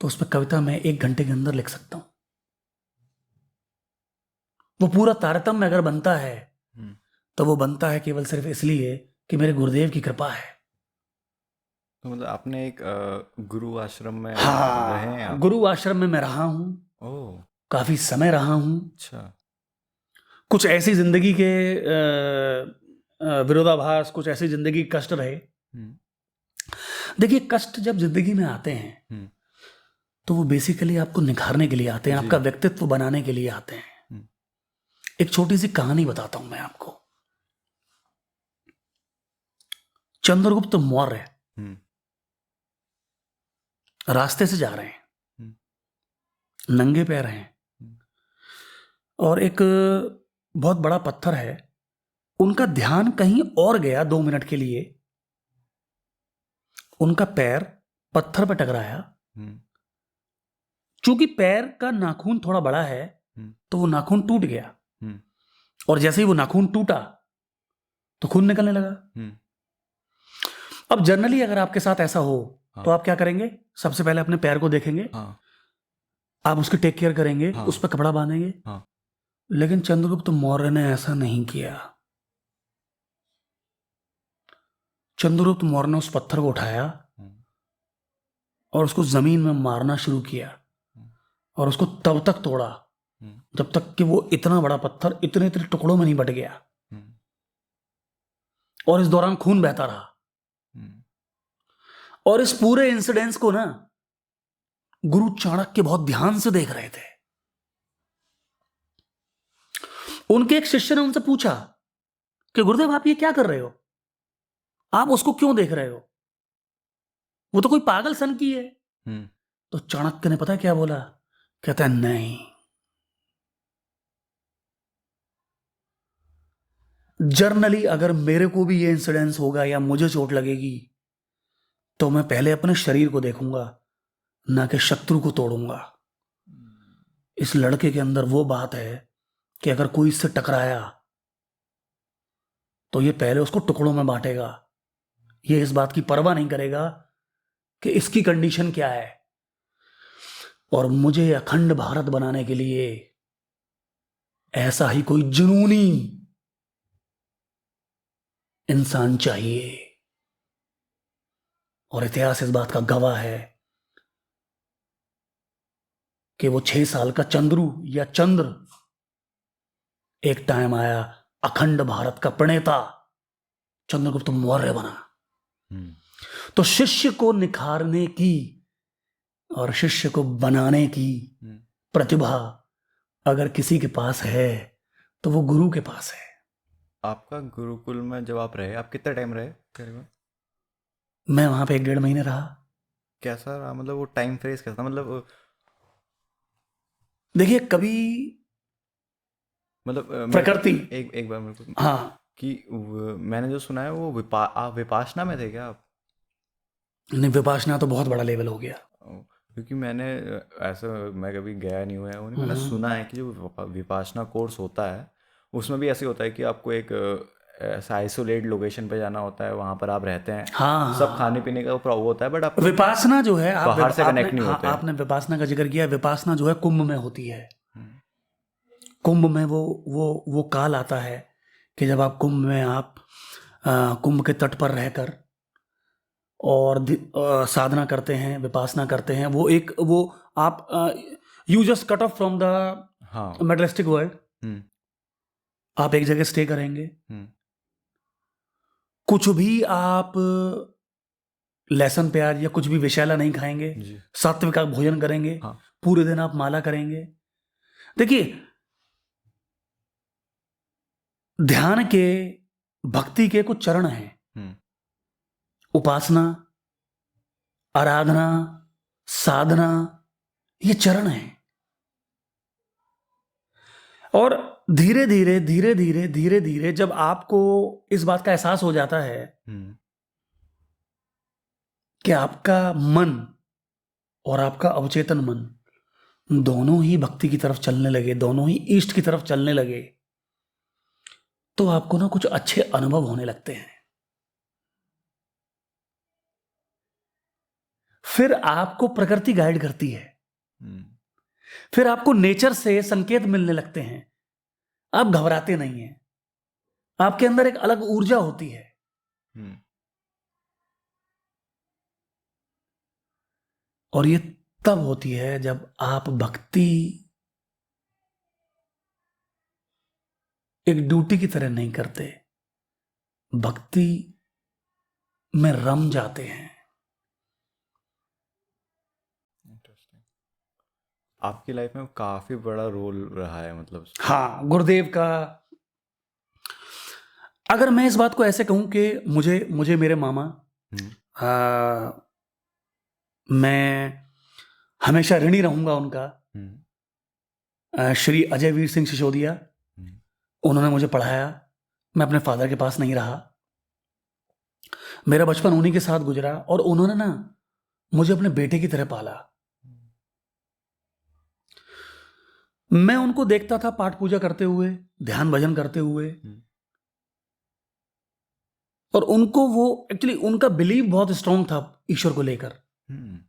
तो उस पर कविता मैं 1 घंटे के अंदर लिख सकता हूं। वो पूरा तारतम्य अगर बनता है हम्म। तो वो बनता है केवल सिर्फ इसलिए कि मेरे गुरुदेव की कृपा है। तो मतलब आपने एक गुरु आश्रम में रहे हैं हाँ, आप? गुरु आश्रम में मैं रहा हूं, ओह, काफी समय रहा हूं। अच्छा। कुछ ऐसी जिंदगी के विरोधाभास, कुछ ऐसी जिंदगी के कष्ट रहे। हम्म, देखिए, कष्ट जब जिंदगी में आते हैं हम्म, तो वो बेसिकली आपको निखारने के लिए आते हैं, जी। आपका व्यक्तित्व बनाने के लिए आते हैं। हम्म, एक छोटी सी कहानी बताता हूं मैं आपको। चंद्रगुप्त मौर्य हम्म, रास्ते से जा रहे हैं, हम्म, नंगे पैर हैं, हम्म, और एक बहुत बड़ा पत्थर है। उनका ध्यान कहीं और गया 2 मिनट के लिए। उनका पैर पत्थर पर टकराया। हम्म, चूंकि पैर का नाखून थोड़ा बड़ा है हम्म, तो वो नाखून टूट गया, हम्म, और जैसे ही वो नाखून टूटा तो खून निकलने लगा। हम्म, अब जनरली अगर आपके साथ ऐसा हो तो हाँ, आप क्या करेंगे? सबसे पहले अपने पैर को देखेंगे, हाँ, आप उसकी टेक केयर करेंगे, उस हाँ, पर कपड़ा बांधेंगे। हाँ, लेकिन चंद्रगुप्त मौर्य ने ऐसा नहीं किया। चंद्रगुप्त मौर्य ने उस पत्थर को उठाया हम्म, और उसको जमीन में मारना शुरू किया, हम्म, और उसको तब तक तोड़ा हम्म, जब तक कि वो इतना बड़ा पत्थर इतने इतने टुकड़ों में नहीं बट गया। हम्म, और इस दौरान खून बहता रहा। हम्म, और इस पूरे इंसिडेंस को ना गुरु चाणक्य बहुत ध्यान से देख रहे थे। उनके एक शिष्य ने उनसे पूछा कि गुरुदेव, आप ये क्या कर रहे हो? आप उसको क्यों देख रहे हो? वो तो कोई पागल सन की है। हम्म, तो चाणक्य ने पता है क्या बोला? कहता है, नहीं, जर्नली अगर मेरे को भी ये इंसिडेंस होगा या मुझे चोट लगेगी तो मैं पहले अपने शरीर को देखूंगा, ना कि शत्रु को तोड़ूंगा। इस लड़के के अंदर वो बात है कि अगर कोई इससे टकराया तो ये पहले उसको टुकड़ों में बांटेगा। ये इस बात की परवाह नहीं करेगा कि इसकी कंडीशन क्या है। और मुझे अखंड भारत बनाने के लिए ऐसा ही कोई जुनूनी इंसान चाहिए। और इतिहास इस बात का गवाह है कि वो 6 साल का चंद्रू या चंद्र एक टाइम आया, अखंड भारत का प्रणेता चंद्रगुप्त मौर्य बना। हम्म, तो शिष्य को निखारने की और शिष्य को बनाने की हम्म। प्रतिभा अगर किसी के पास है तो वो गुरु के पास है। आपका गुरुकुल में जब आप रहे, आप कितना टाइम रहे करीबन? मैं वहां पे 1-1.5 महीने रहा। कैसा रहा, मतलब वो टाइम फेस कैसा था? मतलब देखिए, कभी मेरे को प्रकृति, एक एक बार मेरे को हाँ, कि मैंने जो सुना है वो आप विपाशना में थे क्या आप? नहीं, विपासना तो बहुत बड़ा लेवल हो गया। ओ, क्योंकि मैंने ऐसा, मैं कभी गया नहीं हुआ है वो नहीं, मैंने हम्म। सुना है कि जो विपाशना कोर्स होता है उसमें भी ऐसे होता है कि आपको एक ऐसा आइसोलेट लोकेशन पे जाना होता है, वहाँ पर आप रहते हैं, हाँ, सब खाने हाँ, पीने का वो होता है, बट आप विपासना जो है, बाहर से आपने, कनेक्ट नहीं हाँ, होते हैं। आपने विपासना का जिक्र किया। विपासना जो है कुंभ में होती है। हम्म, कुंभ में वो काल आता है कि जब आप कुंभ में, आप कुंभ के तट पर रहकर और साधना करते हैं, विपासना करते हैं, वो आप you just cut off from the हाँ। मेटलिस्टिक वर्ल्ड। हम्म। आप एक जगह स्टे करेंगे, हम्म। कुछ भी आप लहसुन प्याज या कुछ भी विषैला नहीं खाएंगे, जी। सात्विक आप भोजन करेंगे, हाँ। पूरे दिन आप माला करेंगे। देखिए, ध्यान के, भक्ति के कुछ चरण हैं। हम्म। उपासना, आराधना, साधना, ये चरण हैं। और धीरे धीरे धीरे धीरे धीरे धीरे जब आपको इस बात का एहसास हो जाता है हम्म। कि आपका मन और आपका अवचेतन मन दोनों ही भक्ति की तरफ चलने लगे, दोनों ही ईष्ट की तरफ चलने लगे, तो आपको ना कुछ अच्छे अनुभव होने लगते हैं। फिर आपको प्रकृति गाइड करती है, हम्म। फिर आपको नेचर से संकेत मिलने लगते हैं। आप घबराते नहीं हैं, आपके अंदर एक अलग ऊर्जा होती है। हम्म। और ये तब होती है जब आप भक्ति एक ड्यूटी की तरह नहीं करते, भक्ति में रम जाते हैं। इंटरेस्टिंग। आपकी लाइफ में काफ़ी बड़ा रोल रहा है मतलब। हाँ, गुरुदेव का, अगर मैं इस बात को ऐसे कहूं कि मुझे मुझे मेरे मामा, हम्म। आ, मैं हमेशा ऋणी रहूंगा उनका। हम्म। श्री अजय वीर सिंह सिसोदिया, हम्म। उन्होंने मुझे पढ़ाया। मैं अपने फादर के पास नहीं रहा, मेरा बचपन उन्हीं के साथ गुजरा, और उन्होंने ना मुझे अपने बेटे की तरह पाला। मैं उनको देखता था पाठ पूजा करते हुए, ध्यान भजन करते हुए, हम्म। और उनको वो एक्चुअली उनका बिलीव बहुत स्ट्रांग था ईश्वर को लेकर। हम्म।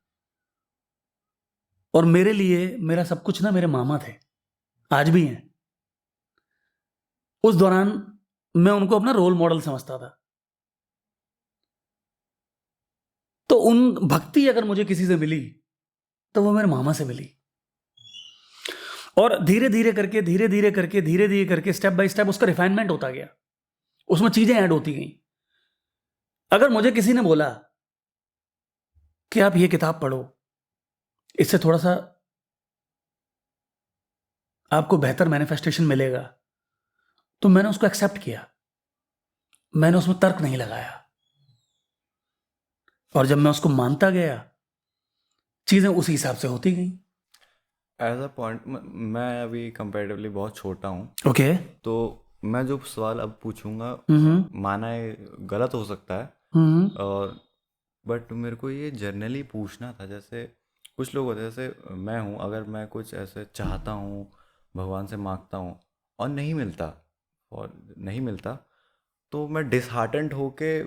और मेरे लिए मेरा सब कुछ ना मेरे मामा थे, आज भी हैं। उस दौरान मैं उनको अपना रोल मॉडल समझता था। तो उन भक्ति अगर मुझे किसी से मिली तो वो मेरे मामा से मिली। और धीरे धीरे करके धीरे धीरे करके धीरे धीरे करके स्टेप बाय स्टेप उसका रिफाइनमेंट होता गया, उसमें चीजें ऐड होती गई। अगर मुझे किसी ने बोला कि आप ये किताब पढ़ो, इससे थोड़ा सा आपको बेहतर मैनिफेस्टेशन मिलेगा, तो मैंने उसको एक्सेप्ट किया, मैंने उसमें तर्क नहीं लगाया। और जब मैं उसको मानता गया, चीजें उसी हिसाब से होती गई। एज अ पॉइंट, मैं अभी कंपैरेटिवली बहुत छोटा हूँ, ओके। तो मैं जो सवाल अब पूछूंगा, हम्म। माना है गलत हो सकता है, हम्म। और बट मेरे को ये जनरली पूछना था। जैसे कुछ लोग होते हैं, जैसे मैं हूँ, अगर मैं कुछ ऐसे चाहता हूँ, भगवान से मांगता हूँ और नहीं मिलता, और नहीं मिलता, तो मैं डिसहार्टेंड होके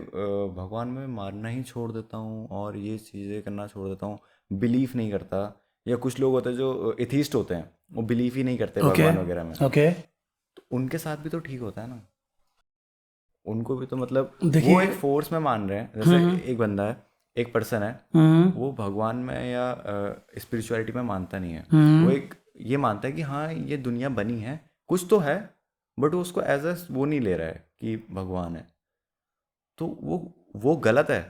भगवान में मानना ही छोड़ देता हूँ और ये चीज़ें करना छोड़ देता हूँ, बिलीफ नहीं करता। या कुछ लोग होते हैं जो एथीस्ट होते हैं, वो बिलीफ ही नहीं करते ओके। भगवान वगैरह में, ओके। तो उनके साथ भी तो ठीक होता है ना? उनको भी तो मतलब वो देखिए। एक फोर्स में मान रहे हैं। जैसे हम्म। एक बंदा है, एक पर्सन है, हम्म। वो भगवान में या स्पिरिचुअलिटी में मानता नहीं है। वो हम्म। एक ये मानता है कि हाँ ये दुनिया बनी है, कुछ तो है, बट वो उसको एज अ वो नहीं ले रहा है कि भगवान है। तो वो गलत है,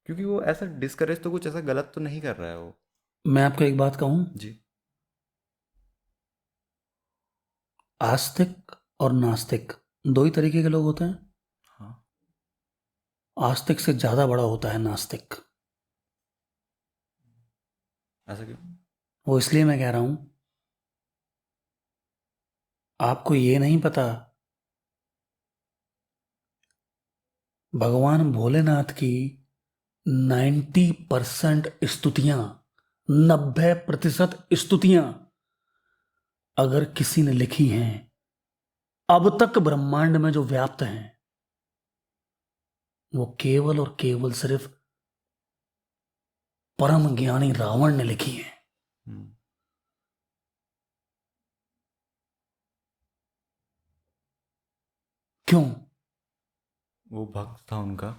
क्योंकि वो ऐसा डिस्करेज तो कुछ ऐसा गलत तो नहीं कर रहा है वो। मैं आपको एक बात कहूं, जी। आस्तिक और नास्तिक दो ही तरीके के लोग होते हैं। हाँ। आस्तिक से ज्यादा बड़ा होता है नास्तिक। ऐसा क्यों? वो इसलिए मैं कह रहा हूं, आपको ये नहीं पता, भगवान भोलेनाथ की 90% स्तुतियां, 90% स्तुतियां अगर किसी ने लिखी हैं अब तक ब्रह्मांड में जो व्याप्त हैं, वो केवल और केवल सिर्फ परम ज्ञानी रावण ने लिखी है। हम्म। क्यों? वो भक्त था उनका।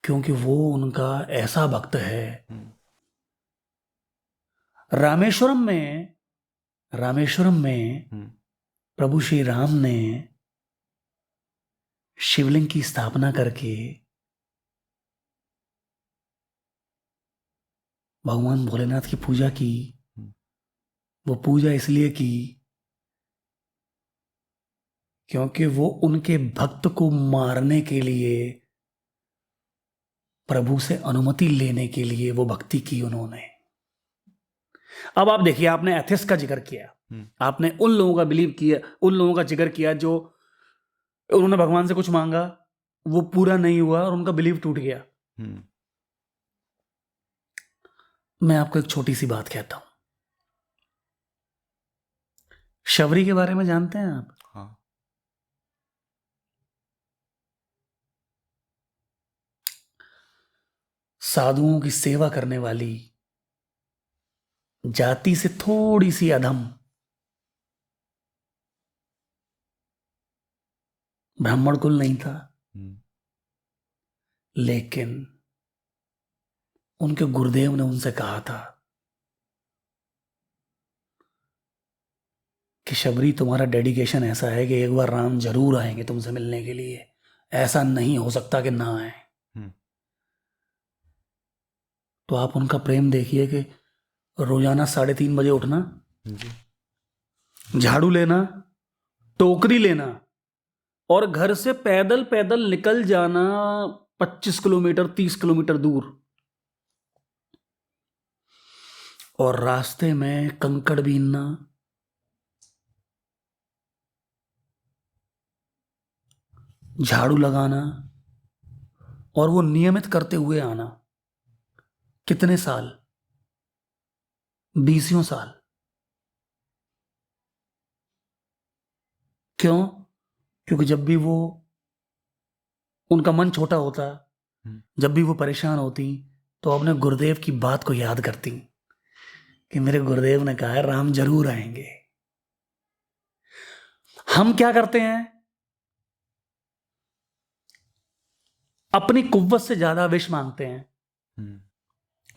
क्योंकि वो उनका ऐसा भक्त है। हम्म, रामेश्वरम में हम्म, प्रभु श्री राम ने शिवलिंग की स्थापना करके भगवान भोलेनाथ की पूजा की। हम्म, वो पूजा इसलिए की क्योंकि वो उनके भक्त को मारने के लिए, प्रभु से अनुमति लेने के लिए वो भक्ति की उन्होंने। अब आप देखिए, आपने एथिस्ट का जिक्र किया, हम्म, आपने उन लोगों का बिलीव किया, उन लोगों का जिक्र किया जो उन्होंने भगवान से कुछ मांगा, वो पूरा नहीं हुआ और उनका बिलीव टूट गया। हम्म, मैं आपको एक छोटी सी बात कहता हूं। शबरी के बारे में जानते हैं आप? हाँ, साधुओं की सेवा करने वाली जाति से थोड़ी सी अधम ब्राह्मण कुल नहीं था, हम्म, लेकिन उनके गुरुदेव ने उनसे कहा था कि शबरी, तुम्हारा डेडिकेशन ऐसा है कि एक बार राम जरूर आएंगे तुमसे मिलने के लिए, ऐसा नहीं हो सकता कि ना आए। हम्म, तो आप उनका प्रेम देखिए कि रोजाना 3:30 बजे उठना, जी, झाड़ू लेना, टोकरी लेना और घर से पैदल पैदल निकल जाना 25 किलोमीटर 30 किलोमीटर दूर, और रास्ते में कंकड़ बीनना, झाड़ू लगाना, और वो नियमित करते हुए आना। कितने साल? 20 साल। क्यों? क्योंकि जब भी वो, उनका मन छोटा होता, हम्म, जब भी वो परेशान होती, तो अपने गुरुदेव की बात को याद करती कि मेरे गुरुदेव ने कहा है राम जरूर आएंगे। हम क्या करते हैं? अपनी कुव्वत से ज्यादा विश मांगते हैं। हम्म,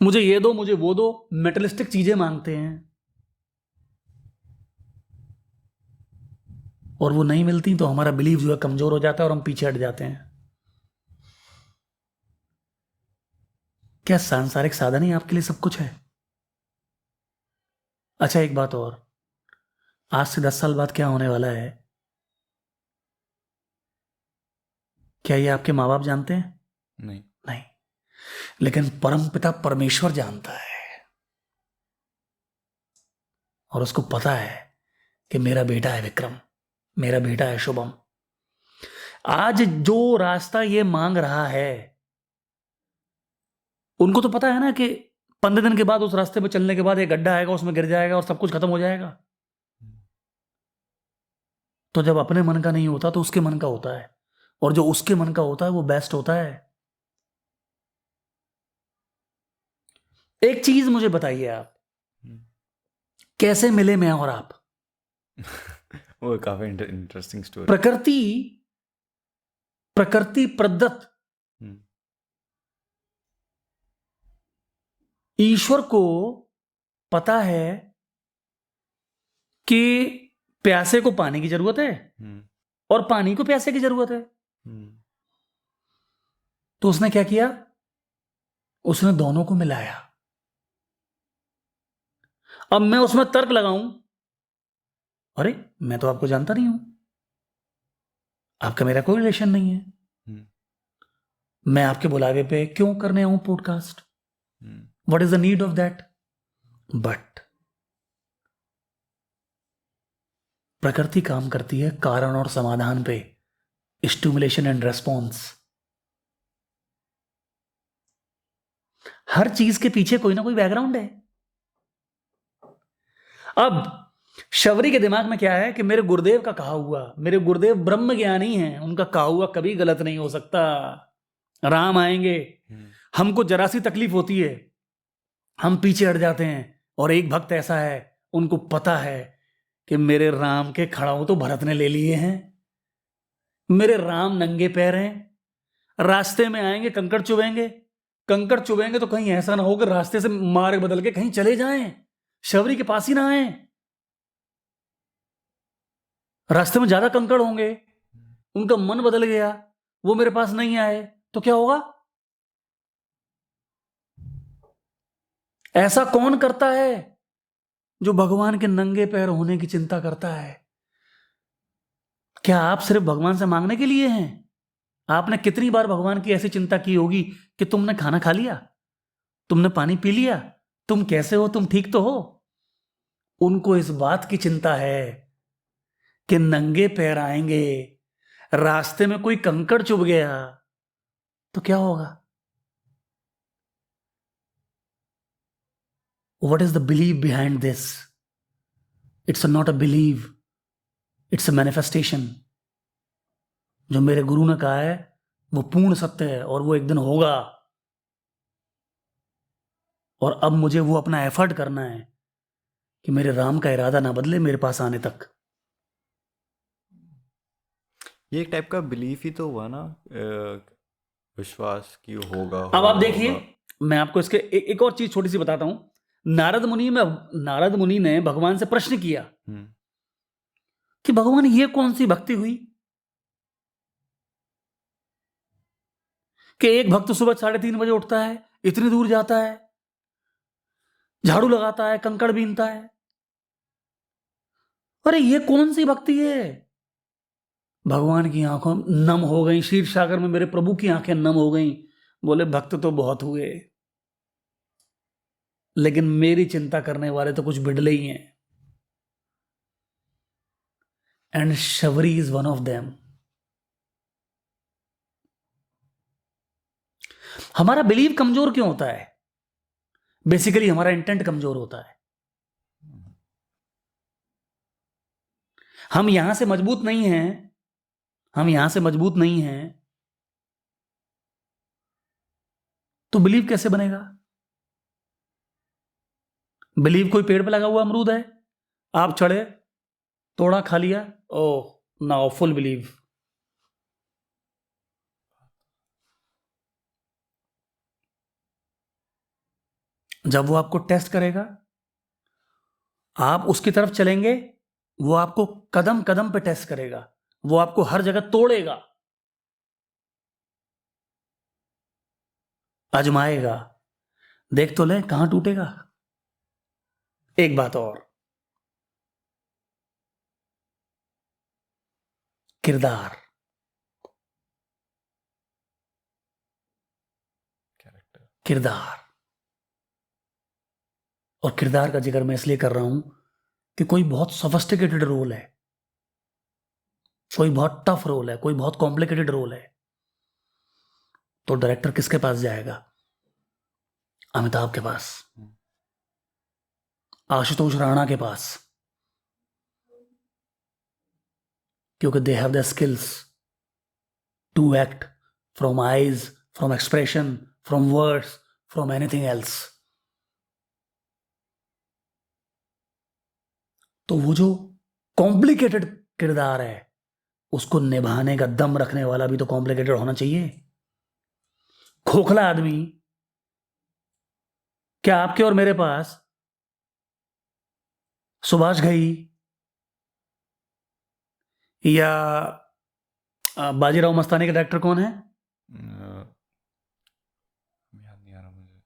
मुझे ये दो, मुझे वो दो, मेटलिस्टिक चीजें मांगते हैं, और वो नहीं मिलती तो हमारा बिलीव जो है कमजोर हो जाता है और हम पीछे हट जाते हैं। क्या सांसारिक साधन ही आपके लिए सब कुछ है? अच्छा, एक बात और, आज से 10 साल बाद क्या होने वाला है, क्या ये आपके माँ बाप जानते हैं? नहीं, नहीं, लेकिन परमपिता परमेश्वर जानता है, और उसको पता है कि मेरा बेटा है विक्रम, मेरा बेटा है शुभम। आज जो रास्ता ये मांग रहा है, उनको तो पता है ना कि 15 दिन के बाद उस रास्ते पर चलने के बाद एक गड्ढा आएगा, उसमें गिर जाएगा और सब कुछ खत्म हो जाएगा। तो जब अपने मन का नहीं होता तो उसके मन का होता है, और जो उसके मन का होता है वो बेस्ट होता है। एक चीज मुझे बताइए आप, हम्म, कैसे मिले मैं और आप? वो काफी इंटरेस्टिंग स्टोरी। प्रकृति प्रकृति प्रदत्त हम्म, ईश्वर को पता है कि प्यासे को पानी की जरूरत है हम्म, और पानी को प्यासे की जरूरत है। हम्म, तो उसने क्या किया? उसने दोनों को मिलाया। अब मैं उसमें तर्क लगाऊं, अरे मैं तो आपको जानता नहीं हूं, आपका मेरा कोई रिलेशन नहीं है, हम्म, मैं आपके बुलावे पे क्यों करने आऊं podcast? Hmm, what is the need of that? But प्रकृति काम करती है कारण और समाधान पे, स्टिमुलेशन एंड रेस्पॉन्स। हर चीज के पीछे कोई ना कोई बैकग्राउंड है। अब शबरी के दिमाग में क्या है कि मेरे गुरुदेव का कहा हुआ, मेरे गुरुदेव ब्रह्म ज्ञानी हैं, उनका कहा हुआ कभी गलत नहीं हो सकता। राम आएंगे, हम्म, हमको जरा सी तकलीफ होती है, हम पीछे हट जाते हैं, और एक भक्त ऐसा है, उनको पता है कि मेरे राम के खड़ाऊ तो भरत ने ले लिए हैं, मेरे राम नंगे पैर हैं, रास्ते में आएंगे, कंकड़ चुभेंगे। कंकड़ चुभेंगे तो कहीं ऐसा ना हो कि रास्ते से मार्ग बदल के कहीं चले जाएं, शबरी के पास ही ना आए। रास्ते में ज्यादा कंकड़ होंगे, उनका मन बदल गया, वो मेरे पास नहीं आए, तो क्या होगा? ऐसा कौन करता है जो भगवान के नंगे पैर होने की चिंता करता है? क्या आप सिर्फ भगवान से मांगने के लिए हैं? आपने कितनी बार भगवान की ऐसी चिंता की होगी कि तुमने खाना खा लिया, तुमने पानी पी लिया, तुम कैसे हो, तुम ठीक तो हो? उनको इस बात की चिंता है कि नंगे पैर आएंगे, रास्ते में कोई कंकड़ चुभ गया तो क्या होगा? What is the belief behind this? It's not a belief, it's a manifestation. जो मेरे गुरु ने कहा है वो पूर्ण सत्य है और वो एक दिन होगा। और अब मुझे वो अपना एफर्ट करना है कि मेरे राम का इरादा ना बदले मेरे पास आने तक। ये एक टाइप का बिलीफ ही तो हुआ ना, विश्वास की होगा अब आप होगा देखिए, होगा। मैं आपको इसके एक और चीज छोटी सी बताता हूं। नारद मुनि ने भगवान से प्रश्न किया हम्म। कि भगवान ये कौन सी भक्ति हुई कि एक भक्त सुबह 3:30 बजे उठता है, इतनी दूर जाता है, झाड़ू लगाता है, कंकड़ बीनता है। अरे ये कौन सी भक्ति है? भगवान की आंखों नम हो गई, क्षीर सागर में मेरे प्रभु की आंखें नम हो गई। बोले भक्त तो बहुत हुए, लेकिन मेरी चिंता करने वाले तो कुछ बिड़ले ही हैं, and Shabari is one of them. हमारा बिलीव कमजोर क्यों होता है? बेसिकली हमारा इंटेंट कमजोर होता है। हम यहां से मजबूत नहीं हैं, हम यहां से मजबूत नहीं हैं, तो बिलीव कैसे बनेगा? बिलीव कोई पेड़ पे लगा हुआ अमरूद है, आप चढ़े, तोड़ा, खा लिया, ओह नाउ फुल बिलीव। जब वो आपको टेस्ट करेगा, आप उसकी तरफ चलेंगे, वो आपको कदम कदम पे टेस्ट करेगा, वो आपको हर जगह तोड़ेगा, आजमाएगा। देख तो ले कहां टूटेगा। एक बात और, किरदार। कैरेक्टर। किरदार, और किरदार का जिक्र मैं इसलिए कर रहा हूं कि कोई बहुत सोफिस्टिकेटेड रोल है, कोई बहुत टफ रोल है, कोई बहुत कॉम्प्लिकेटेड रोल है, तो डायरेक्टर किसके पास जाएगा? अमिताभ के पास, आशुतोष राणा के पास, क्योंकि they have the skills to act from eyes, from expression, from words, from anything else. तो वो जो कॉम्प्लिकेटेड किरदार है उसको निभाने का दम रखने वाला भी तो कॉम्प्लिकेटेड होना चाहिए। खोखला आदमी, क्या आपके और मेरे पास सुभाष घई या बाजीराव मस्तानी का डायरेक्टर कौन है? याद नहीं आ रहा मुझे।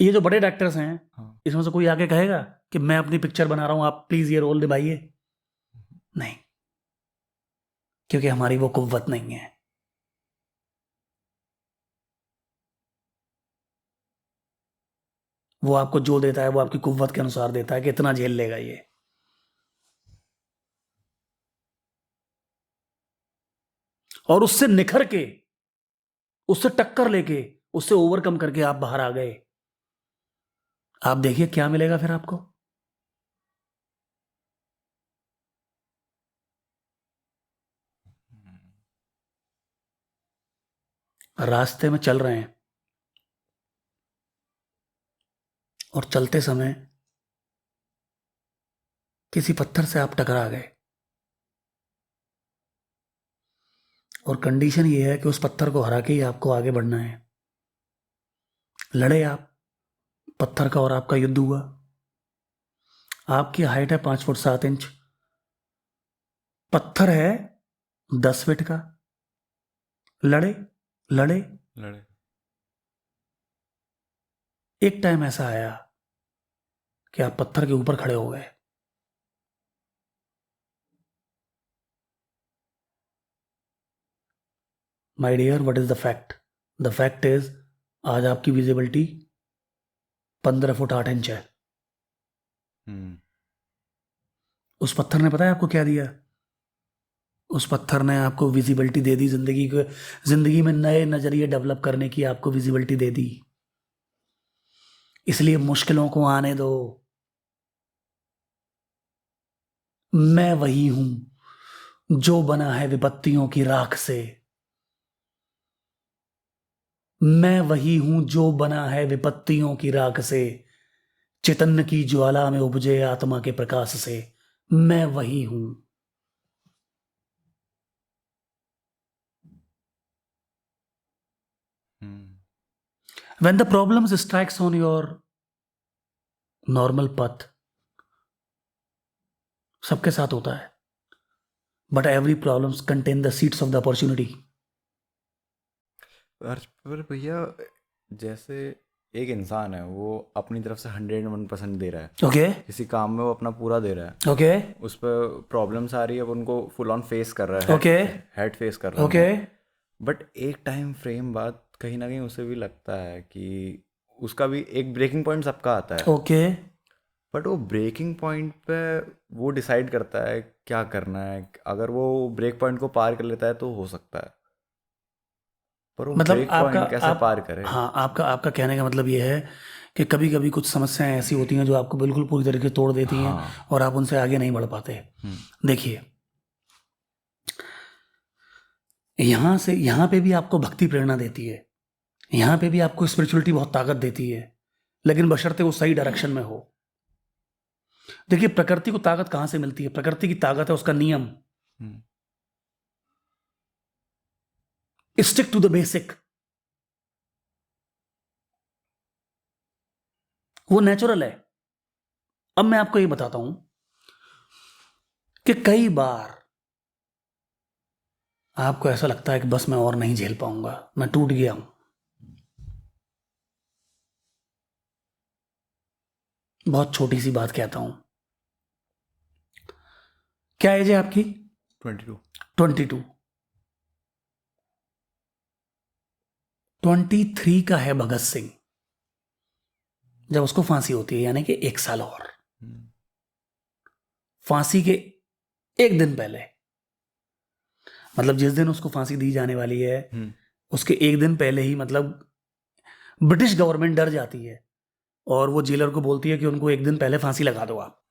ये जो बड़े डायरेक्टर्स हैं, हाँ। इसमें से कोई आके कहेगा कि मैं अपनी पिक्चर बना रहा हूं, आप प्लीज ये रोल निभाइए? नहीं, क्योंकि हमारी वो कुव्वत नहीं है। वो आपको जो देता है वो आपकी कुव्वत के अनुसार देता है कि इतना झेल लेगा ये। और उससे निखर के, उससे टक्कर लेके, उससे ओवरकम करके आप बाहर आ गए, आप देखिए क्या मिलेगा फिर आपको। रास्ते में चल रहे हैं और चलते समय किसी पत्थर से आप टकरा गए और कंडीशन ये है कि उस पत्थर को हरा के ही आपको आगे बढ़ना है। लड़े आप, पत्थर का और आपका युद्ध हुआ। आपकी हाइट है 5 फुट 7 इंच, पत्थर है 10 फीट का। लड़े लड़े। लड़े। एक टाइम ऐसा आया कि आप पत्थर के ऊपर खड़े हो गए। My dear, what is the fact? The fact is, आज आपकी विजिबिलिटी 15 फुट 8 इंच है। हम्म। उस पत्थर ने पता है आपको क्या दिया? उस पत्थर ने आपको विजिबिलिटी दे दी, जिंदगी में नए नजरिए डेवलप करने की आपको विजिबिलिटी दे दी। इसलिए मुश्किलों को आने दो। मैं वही हूं जो बना है विपत्तियों की राख से। मैं वही हूं जो बना है विपत्तियों की राख से, चैतन्य की ज्वाला में उपजे आत्मा के प्रकाश से। मैं वही हूं। हम्म। When the problems strikes on your normal path, सबके साथ होता है, but every problems contain the seeds of the opportunity. पर भैया, जैसे एक इंसान है, वो अपनी तरफ से 101% दे रहा है, Okay, किसी काम में वो अपना पूरा दे रहा है, okay, उस पर प्रॉब्लम्स आ रही है, वो उनको फुल ऑन फेस कर रहा है, okay, हेड फेस कर रहा है okay, बट एक टाइम फ्रेम बाद कहीं ना कहीं उसे भी लगता है कि उसका भी एक ब्रेकिंग पॉइंट सबका आता है, okay. बट वो ब्रेकिंग पॉइंट पे वो डिसाइड करता है क्या करना है। अगर वो ब्रेक पॉइंट को पार कर लेता है तो हो सकता है, पर वो मतलब ब्रेक आपका पॉइंट कैसे आप पार करे। हाँ, आपका आपका कहने का मतलब ये है कि कभी कभी कुछ समस्याएं ऐसी होती हैं जो आपको बिल्कुल पूरी तरीके से तोड़ देती हैं हाँ। और आप उनसे आगे नहीं बढ़ पाते। देखिए, यहाँ पे भी आपको भक्ति प्रेरणा देती है, यहाँ पे भी आपको स्पिरिचुअलिटी बहुत ताकत देती है, लेकिन बशर्ते वो सही डायरेक्शन में हो। देखिए, प्रकृति को ताकत कहां से मिलती है? प्रकृति की ताकत है उसका नियम। Stick to the basic. वो नेचुरल है। अब मैं आपको ये बताता हूं कि कई बार आपको ऐसा लगता है कि बस मैं और नहीं झेल पाऊंगा, मैं टूट गया हूं। बहुत छोटी सी बात कहता हूं। क्या एज है आपकी? 22। 22। 23 का है भगत सिंह जब उसको फांसी होती है, यानी कि 1 साल और। फांसी के एक दिन पहले, मतलब जिस दिन उसको फांसी दी जाने वाली है उसके एक दिन पहले ही, मतलब ब्रिटिश गवर्नमेंट डर जाती है और वो जेलर को बोलती है कि उनको एक दिन पहले फांसी लगा दो आप।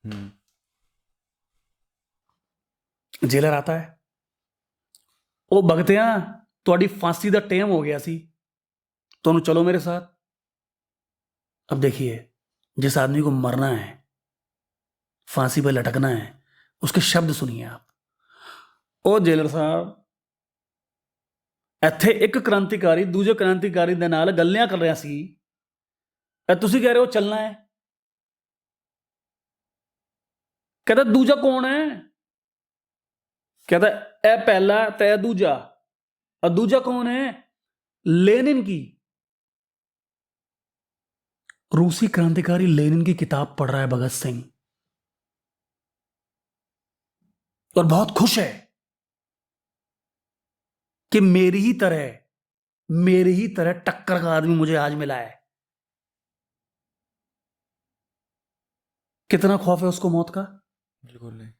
जेलर आता है, ओ भगतिया ਤੁਹਾਡੀ फांसी ਦਾ टाइम हो गया सी, ਤੁਹਾਨੂੰ चलो मेरे साथ। अब देखिए, जिस आदमी को मरना है, फांसी पर लटकना है, उसके शब्द सुनिए आप। ओ जेलर साहब, ਇੱਥੇ ਇੱਕ ਕ੍ਰਾਂਤੀਕਾਰੀ ਦੂਜੇ ਕ੍ਰਾਂਤੀਕਾਰੀ ਦੇ ਨਾਲ ਗੱਲਾਂ ਕਰ ਰਿਹਾ ਸੀ, ਤੁਸੀਂ ਕਹਿ ਰਹੇ ਹੋ ਚੱਲਣਾ ਹੈ। कहता दूजा कौन है? कहता ए पहला तय दूजा, और दूजा कौन है? लेनिन की, रूसी क्रांतिकारी लेनिन की किताब पढ़ रहा है भगत सिंह और बहुत खुश है कि मेरी ही तरह टक्कर का आदमी मुझे आज मिला है। कितना खौफ है उसको मौत का? बिल्कुल नहीं।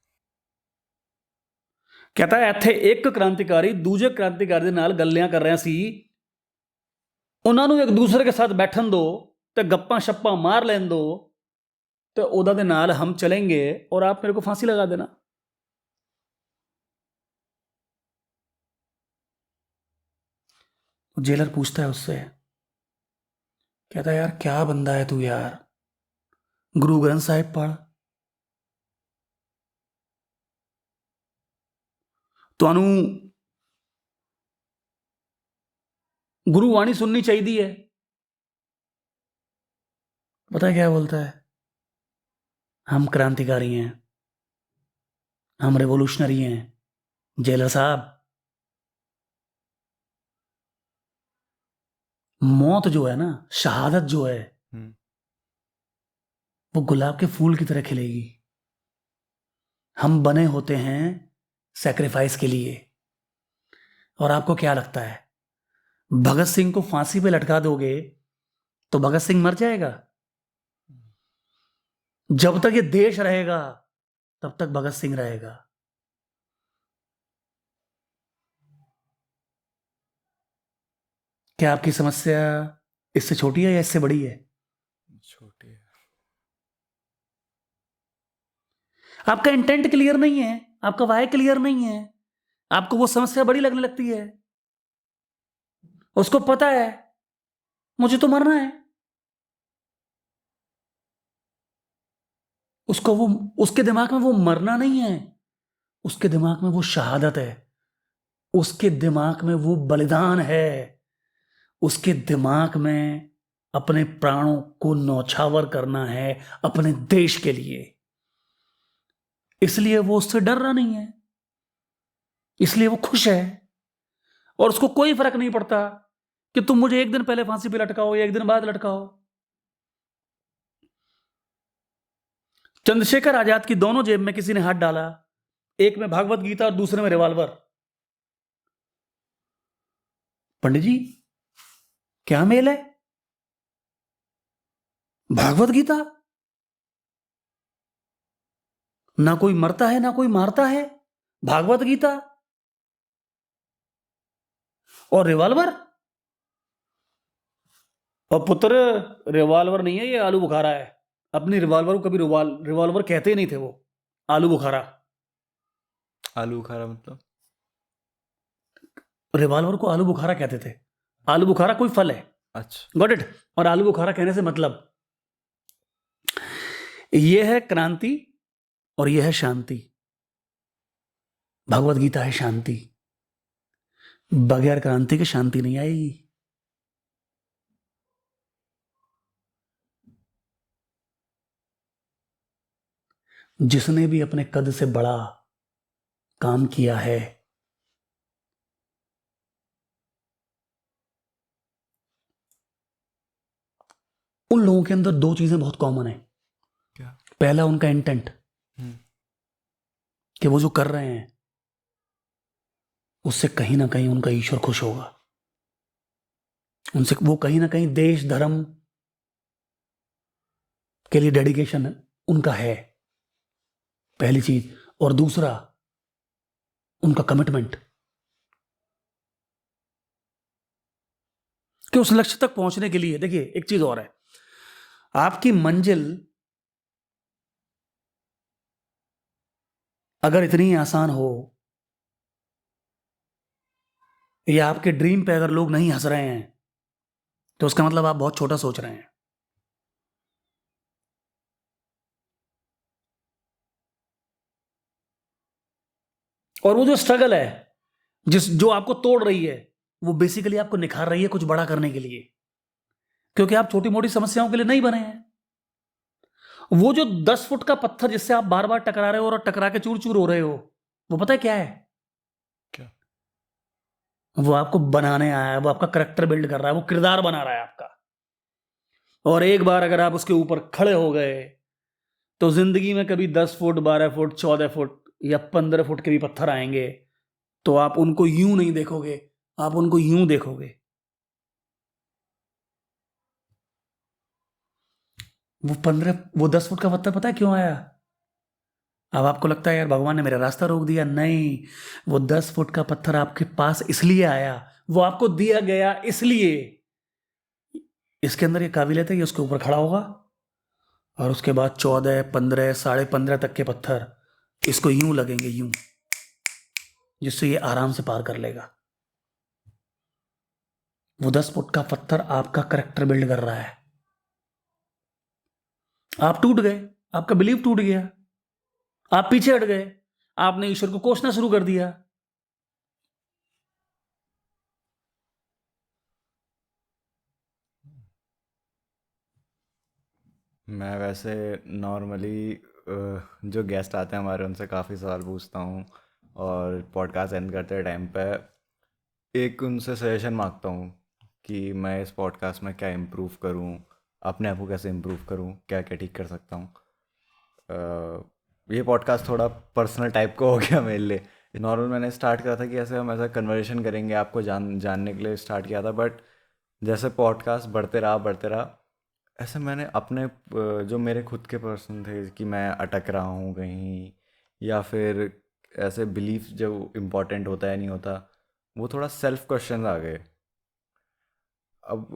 कहता है ਇੱਥੇ ਇੱਕ ਕ੍ਰਾਂਤੀਕਾਰੀ ਦੂਜੇ ਕ੍ਰਾਂਤੀਕਾਰੀ ਦੇ ਨਾਲ ਗੱਲਾਂ ਕਰ ਰਿਹਾ ਸੀ, ਉਹਨਾਂ ਨੂੰ ਇੱਕ ਦੂਸਰੇ के साथ बैठन दो ਤੇ गप्पा शप्पा मार ਲੈਣ दो तो ਉਹਦਾ ਦੇ ਨਾਲ हम चलेंगे और आप मेरे को फांसी लगा देना। जेलर पूछता है उससे, कहता है यार क्या बंदा है तू यार, गुरु ग्रंथ साहिब पढ़, ਤੁਹਾਨੂੰ गुरुवाणी सुननी चाहिए है। पता है क्या बोलता है? हम क्रांतिकारी हैं, हम रेवोल्यूशनरी हैं। जेलर साहब, मौत जो है ना, शहादत जो है, हम्म, वो गुलाब के फूल की तरह खिलेगी। हम बने होते हैं सेक्रीफाइस के लिए। और आपको क्या लगता है, भगत सिंह को फांसी पे लटका दोगे तो भगत सिंह मर जाएगा? जब तक ये देश रहेगा तब तक भगत सिंह रहेगा। क्या आपकी समस्या इससे छोटी है या इससे बड़ी है? छोटी है। आपका इंटेंट क्लियर नहीं है, आपका वाय क्लियर नहीं है, आपको वो समस्या बड़ी लगने लगती है। उसको पता है मुझे तो मरना है, उसको वो, उसके दिमाग में वो मरना नहीं है, उसके दिमाग में वो शहादत है, उसके दिमाग में वो बलिदान है, उसके दिमाग में अपने प्राणों को न्यौछावर करना है अपने देश के लिए। इसलिए वो उससे डर रहा नहीं है, इसलिए वो खुश है। और उसको कोई फर्क नहीं पड़ता कि तुम मुझे एक दिन पहले फांसी पे लटकाओ या एक दिन बाद लटकाओ। चंद्रशेखर आजाद की दोनों जेब में किसी ने हाथ डाला, एक में भागवत गीता और दूसरे में रिवॉल्वर। पंडित जी, क्या मेल है? भागवत गीता, ना कोई मरता है ना कोई मारता है, भागवत गीता और रिवॉल्वर। और पुत्र, रिवॉल्वर नहीं है ये, आलू बुखारा है। अपनी रिवॉल्वर को कभी रिवॉल्वर कहते ही नहीं थे वो, आलू बुखारा। आलू बुखारा मतलब? रिवॉल्वर को आलू बुखारा कहते थे। आलू बुखारा कोई फल है, अच्छा। Got it. और आलू बुखारा कहने से मतलब, ये है क्रांति और ये है शांति। भगवत गीता है शांति, बगैर क्रांति के शांति नहीं आएगी। जिसने भी अपने कद से बड़ा काम किया है, उन लोगों के अंदर दो चीजें बहुत कॉमन है। क्या? पहला, उनका इंटेंट, हम्म, कि वो जो कर रहे हैं उससे कहीं ना कहीं उनका ईश्वर खुश होगा, उनसे वो कहीं ना कहीं देश धर्म के लिए डेडिकेशन उनका है, पहली चीज। और दूसरा, उनका कमिटमेंट कि उस लक्ष्य तक पहुंचने के लिए। देखिए, एक चीज और है, आपकी मंजिल अगर इतनी आसान हो, या आपके ड्रीम पे अगर लोग नहीं हंस रहे हैं, तो उसका मतलब आप बहुत छोटा सोच रहे हैं। और वो जो स्ट्रगल है, जो आपको तोड़ रही है, वो बेसिकली आपको निखार रही है कुछ बड़ा करने के लिए, क्योंकि आप छोटी मोटी समस्याओं के लिए नहीं बने हैं। वो जो 10 फुट का पत्थर जिससे आप बार बार टकरा रहे हो और टकरा के चूर चूर हो रहे हो, वो पता है क्या है? क्या? वो आपको बनाने आया है, वो आपका करेक्टर बिल्ड कर रहा है, वो किरदार बना रहा है आपका। और एक बार अगर आप उसके ऊपर खड़े हो गए, तो जिंदगी में कभी 10 फुट 12 फुट 14 फुट या 15 फुट के भी पत्थर आएंगे, तो आप उनको यूं नहीं देखोगे, आप उनको यूं देखोगे। वो 10 फुट का पत्थर पता है क्यों आया? अब आपको लगता है यार भगवान ने मेरा रास्ता रोक दिया, नहीं। वो 10 फुट का पत्थर आपके पास इसलिए आया, वो आपको दिया गया इसलिए। इसके अंदर ये काबिलियत है, ये उसके ऊपर खड़ा होगा, और उसके बाद 14 15 15.5 तक के पत्थर इसको यूं लगेंगे, यूं, जिससे ये आराम से पार कर लेगा। वो 10 फुट का पत्थर आपका करेक्टर बिल्ड कर रहा है। आप टूट गए, आपका बिलीव टूट गया, आप पीछे हट गए, आपने ईश्वर को कोसना शुरू कर दिया। मैं वैसे नॉर्मली जो गेस्ट आते हैं हमारे उनसे काफ़ी सवाल पूछता हूँ, और पॉडकास्ट एंड करते टाइम पे एक उनसे सजेशन मांगता हूँ कि मैं इस पॉडकास्ट में क्या इम्प्रूव करूँ, अपने आप को कैसे इम्प्रूव करूँ, क्या क्या ठीक कर सकता हूँ। ये पॉडकास्ट थोड़ा पर्सनल टाइप का हो गया मेरे लिए। नॉर्मल मैंने स्टार्ट करा था कि ऐसे हम ऐसा कन्वर्सेशन करेंगे, आपको जानने के लिए स्टार्ट किया था, बट जैसे पॉडकास्ट बढ़ते रहा, ऐसे मैंने अपने जो मेरे खुद के पर्सन थे कि मैं अटक रहा हूँ कहीं, या फिर ऐसे बिलीफ जो इम्पोर्टेंट होता है नहीं होता, वो थोड़ा सेल्फ क्वेश्चन आ गए। अब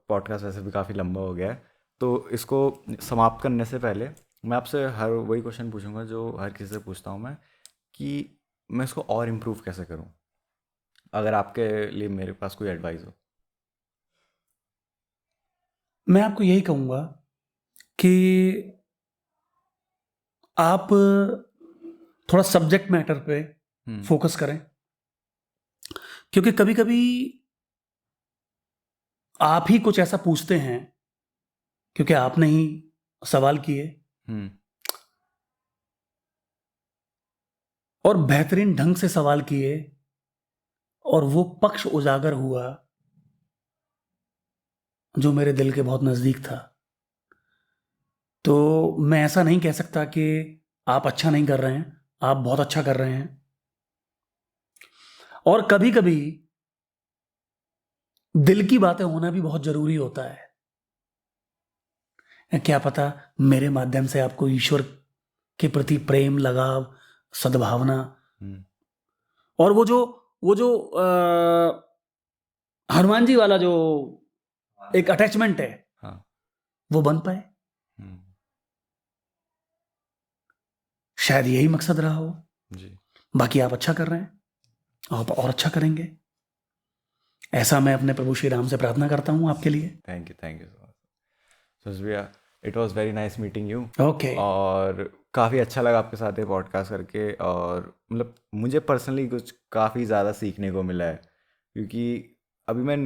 पॉडकास्ट वैसे भी काफ़ी लंबा हो गया है, तो इसको समाप्त करने से पहले मैं आपसे हर वही क्वेश्चन पूछूंगा जो हर किसी से पूछता हूँ मैं, कि मैं इसको और इम्प्रूव कैसे करूँ, अगर आपके लिए मेरे पास कोई एडवाइस हो। मैं आपको यही कहूँगा कि आप थोड़ा सब्जेक्ट मैटर पे हम्म। फोकस करें, क्योंकि कभी कभी आप ही कुछ ऐसा पूछते हैं क्योंकि आपने ही सवाल किए हम्म। और बेहतरीन ढंग से सवाल किए, और वो पक्ष उजागर हुआ जो मेरे दिल के बहुत नज़दीक था। तो मैं ऐसा नहीं कह सकता कि आप अच्छा नहीं कर रहे हैं, आप बहुत अच्छा कर रहे हैं। और कभी कभी दिल की बातें होना भी बहुत जरूरी होता है। क्या पता मेरे माध्यम से आपको ईश्वर के प्रति प्रेम, लगाव, सद्भावना, हम्म। और वो जो हनुमान जी वाला जो एक अटैचमेंट है, हाँ। वो बन पाए। हम्म। शायद यही मकसद रहा हो। जी। बाकी आप अच्छा कर रहे हैं, आप और अच्छा करेंगे, ऐसा मैं अपने प्रभु श्री राम से प्रार्थना करता हूं आपके लिए। Thank you so much. So भैया, it was very nice meeting you. Okay. और काफ़ी अच्छा लगा आपके साथ ये पॉडकास्ट करके, और मतलब मुझे पर्सनली कुछ काफ़ी ज़्यादा सीखने को मिला है, क्योंकि अभी मैं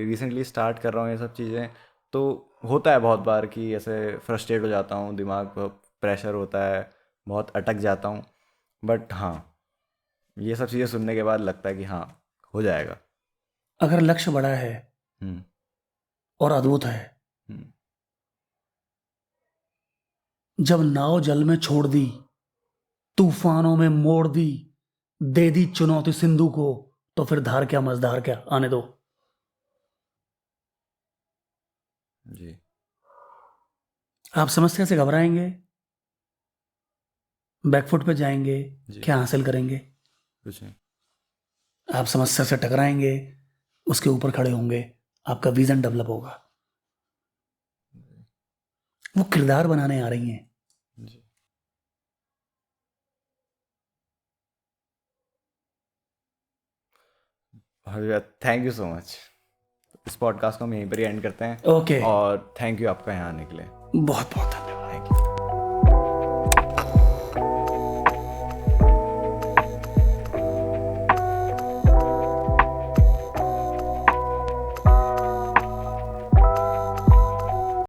रिसेंटली स्टार्ट कर रहा हूँ ये सब चीज़ें। तो होता है बहुत बार कि ऐसे फ्रस्ट्रेट हो जाता हूँ, दिमाग पर प्रेशर होता है, बहुत अटक जाता हूँ, बट हाँ, ये सब चीज़ें सुनने के बाद लगता है कि हाँ, हो जाएगा। अगर लक्ष्य बड़ा है हम्म। और अद्भुत है, हम्म। जब नाव जल में छोड़ दी, तूफानों में मोड़ दी, दे दी चुनौती सिंधु को, तो फिर धार क्या मझधार क्या, आने दो। जी। आप समस्या से घबराएंगे, बैकफुट पे जाएंगे, जी। क्या हासिल करेंगे? कुछ नहीं। आप समस्या से टकराएंगे, उसके ऊपर खड़े होंगे, आपका विजन डेवलप होगा। वो किरदार बनाने आ रही हैं। जी। हाँ भैया, थैंक यू सो मच। इस पॉडकास्ट को हम यहीं पर ही एंड करते हैं, ओके। और थैंक यू आपका यहाँ आने के लिए। बहुत बहुत धन्यवाद। Thank you.